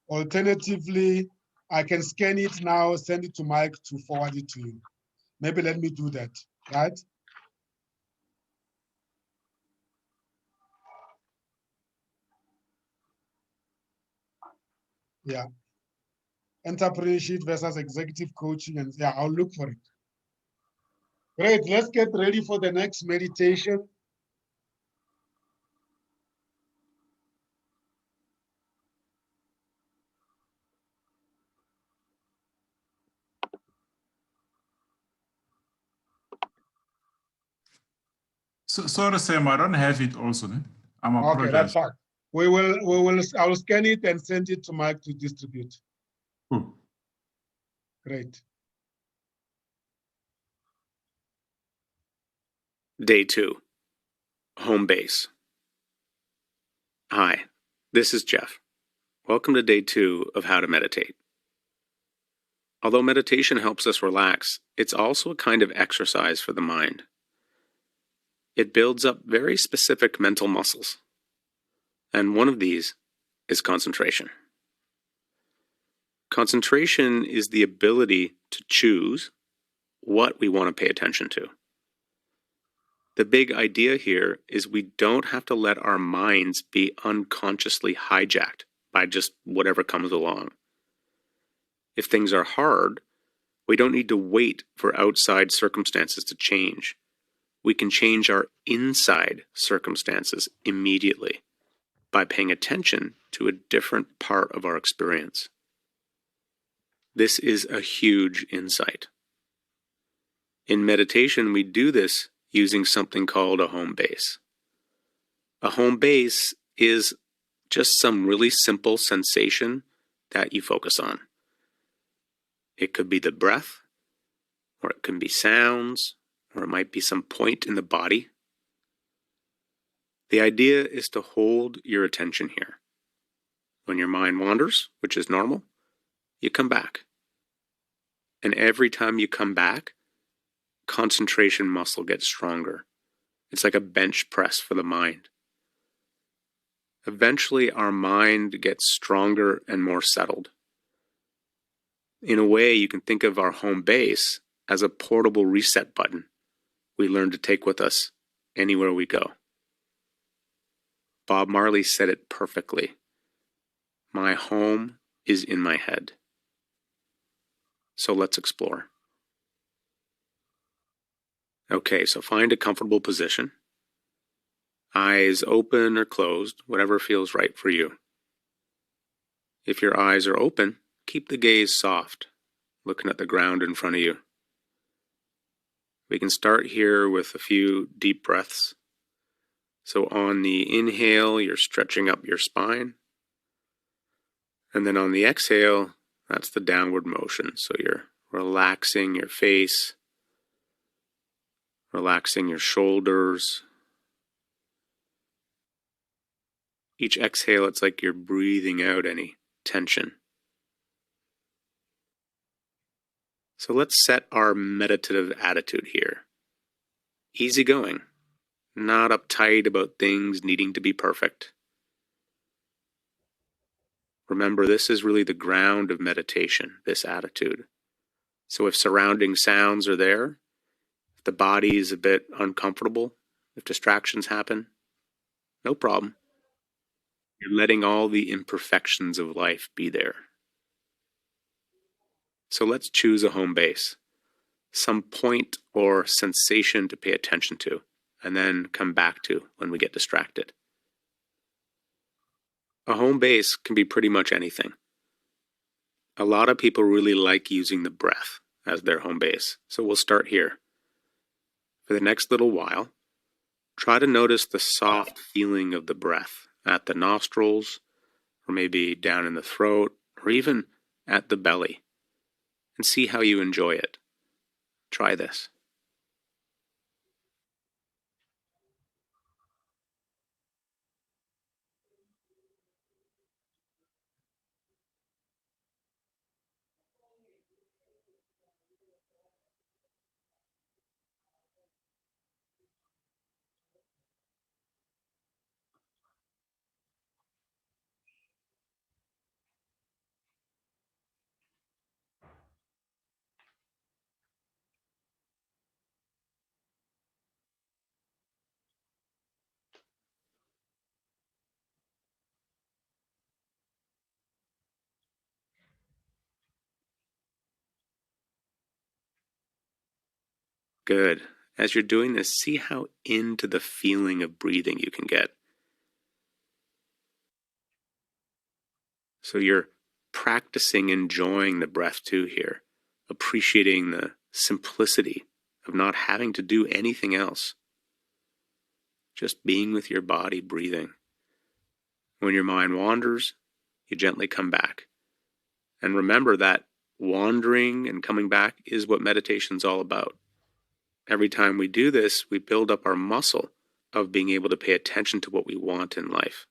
Speaker 2: Alternatively, I can scan it now, send it to Mike to forward it to you. Maybe let me do that, right? Yeah. Entrepreneurship versus executive coaching, and yeah, I'll look for it. Great, let's get ready for the next meditation.
Speaker 3: So, sorry, Sam, I don't have it also. I'm
Speaker 2: Okay, that's fine. I will scan it and send it to Mike to distribute.
Speaker 3: Cool.
Speaker 2: Great.
Speaker 8: Day 2, Home Base. Hi, this is Jeff. Welcome to Day 2 of How to Meditate. Although meditation helps us relax, it's also a kind of exercise for the mind. It builds up very specific mental muscles, and one of these is concentration. Concentration is the ability to choose what we want to pay attention to. The big idea here is we don't have to let our minds be unconsciously hijacked by just whatever comes along. If things are hard, we don't need to wait for outside circumstances to change. We can change our inside circumstances immediately by paying attention to a different part of our experience. This is a huge insight. In meditation, we do this using something called a home base. A home base is just some really simple sensation that you focus on. It could be the breath, or it can be sounds, or it might be some point in the body. The idea is to hold your attention here. When your mind wanders, which is normal, you come back. And every time you come back, concentration muscle gets stronger. It's like a bench press for the mind. Eventually, our mind gets stronger and more settled. In a way, you can think of our home base as a portable reset button we learn to take with us anywhere we go. Bob Marley said it perfectly. My home is in my head. So let's explore. Okay, so find a comfortable position. Eyes open or closed, whatever feels right for you. If your eyes are open, keep the gaze soft, looking at the ground in front of you. We can start here with a few deep breaths. So on the inhale, you're stretching up your spine. And then on the exhale, that's the downward motion. So you're relaxing your face, relaxing your shoulders. Each exhale, it's like you're breathing out any tension. So let's set our meditative attitude here. Easygoing, not uptight about things needing to be perfect. Remember, this is really the ground of meditation, this attitude. So if surrounding sounds are there, if the body is a bit uncomfortable, if distractions happen, no problem. You're letting all the imperfections of life be there. So let's choose a home base, some point or sensation to pay attention to, and then come back to when we get distracted. A home base can be pretty much anything. A lot of people really like using the breath as their home base, so we'll start here. For the next little while, try to notice the soft feeling of the breath at the nostrils, or maybe down in the throat, or even at the belly, and see how you enjoy it. Try this. Good. As you're doing this, see how into the feeling of breathing you can get. So you're practicing enjoying the breath too here, appreciating the simplicity of not having to do anything else. Just being with your body, breathing. When your mind wanders, you gently come back. And remember that wandering and coming back is what meditation's all about. Every time we do this, we build up our muscle of being able to pay attention to what we want in life.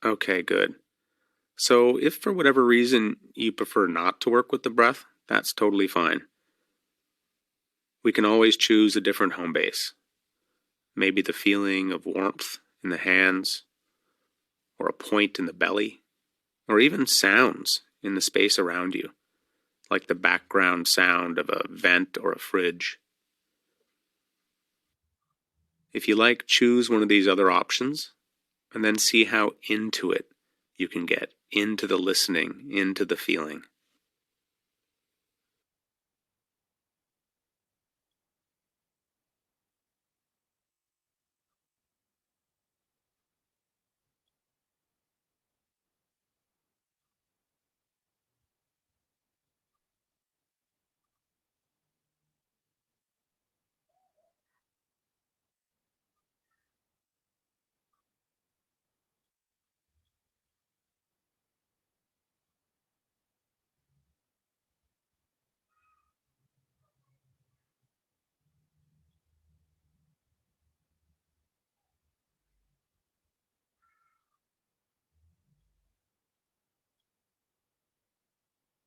Speaker 8: Okay, good. So if for whatever reason you prefer not to work with the breath, that's totally fine. We can always choose a different home base. Maybe the feeling of warmth in the hands, or a point in the belly, or even sounds in the space around you, like the background sound of a vent or a fridge. If you like, choose one of these other options, and then see how into it you can get, into the listening, into the feeling.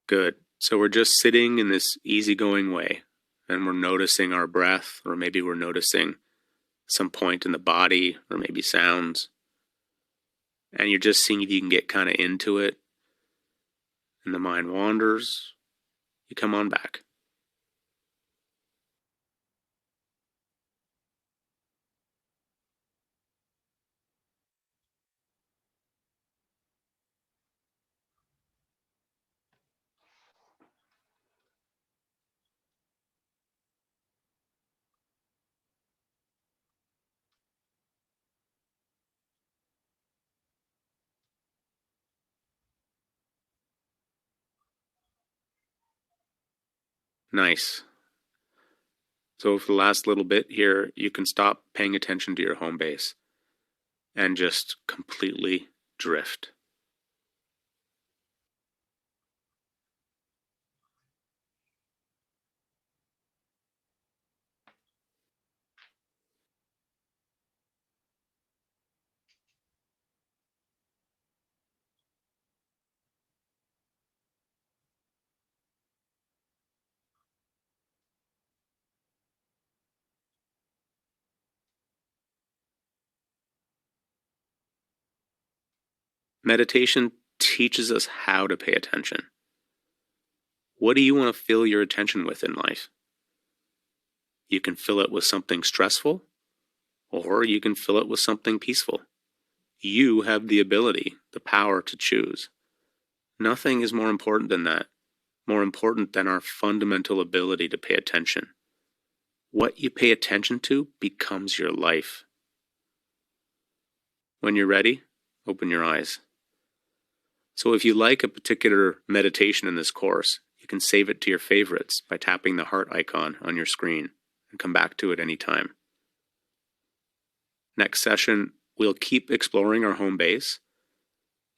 Speaker 8: Good. So we're just sitting in this easygoing way, and we're noticing our breath, or maybe we're noticing some point in the body, or maybe sounds. And you're just seeing if you can get kind of into it. And the mind wanders, you come on back. Nice. So for the last little bit here, you can stop paying attention to your home base and just completely drift. Meditation teaches us how to pay attention. What do you want to fill your attention with in life? You can fill it with something stressful, or you can fill it with something peaceful. You have the ability, the power to choose. Nothing is more important than that, more important than our fundamental ability to pay attention. What you pay attention to becomes your life. When you're ready, open your eyes. So if you like a particular meditation in this course, you can save it to your favorites by tapping the heart icon on your screen and come back to it anytime. Next session, we'll keep exploring our home base,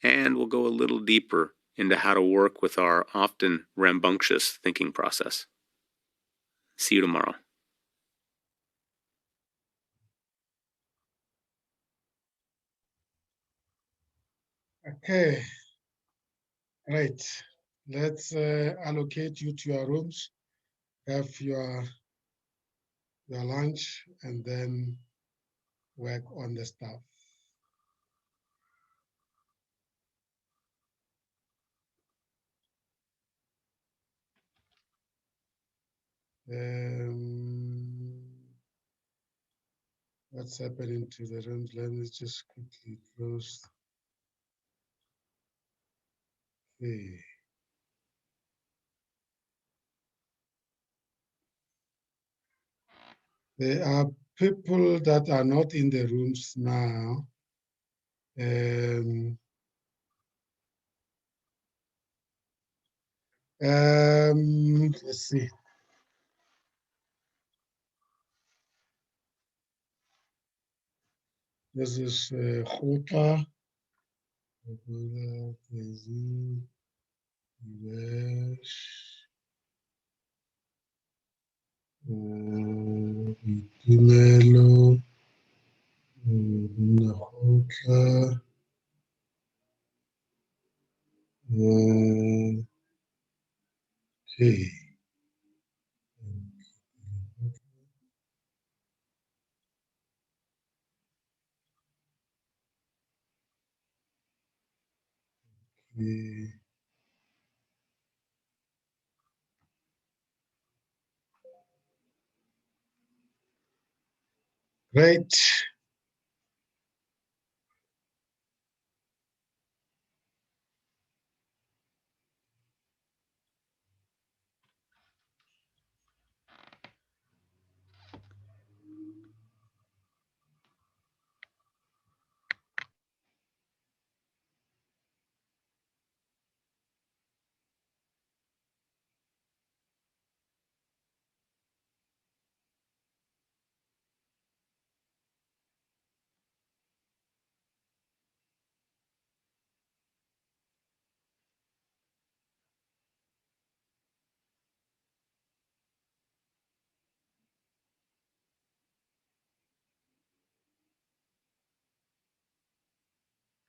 Speaker 8: and we'll go a little deeper into how to work with our often rambunctious thinking process. See you tomorrow.
Speaker 2: Okay, right. Let's allocate you to your rooms, have your lunch, and then work on the stuff. What's happening to the rooms? Let me just quickly close. Okay. There are people that are not in the rooms now. Let's see. This is Khota, Tumelo, Khota, okay. Okay. Great.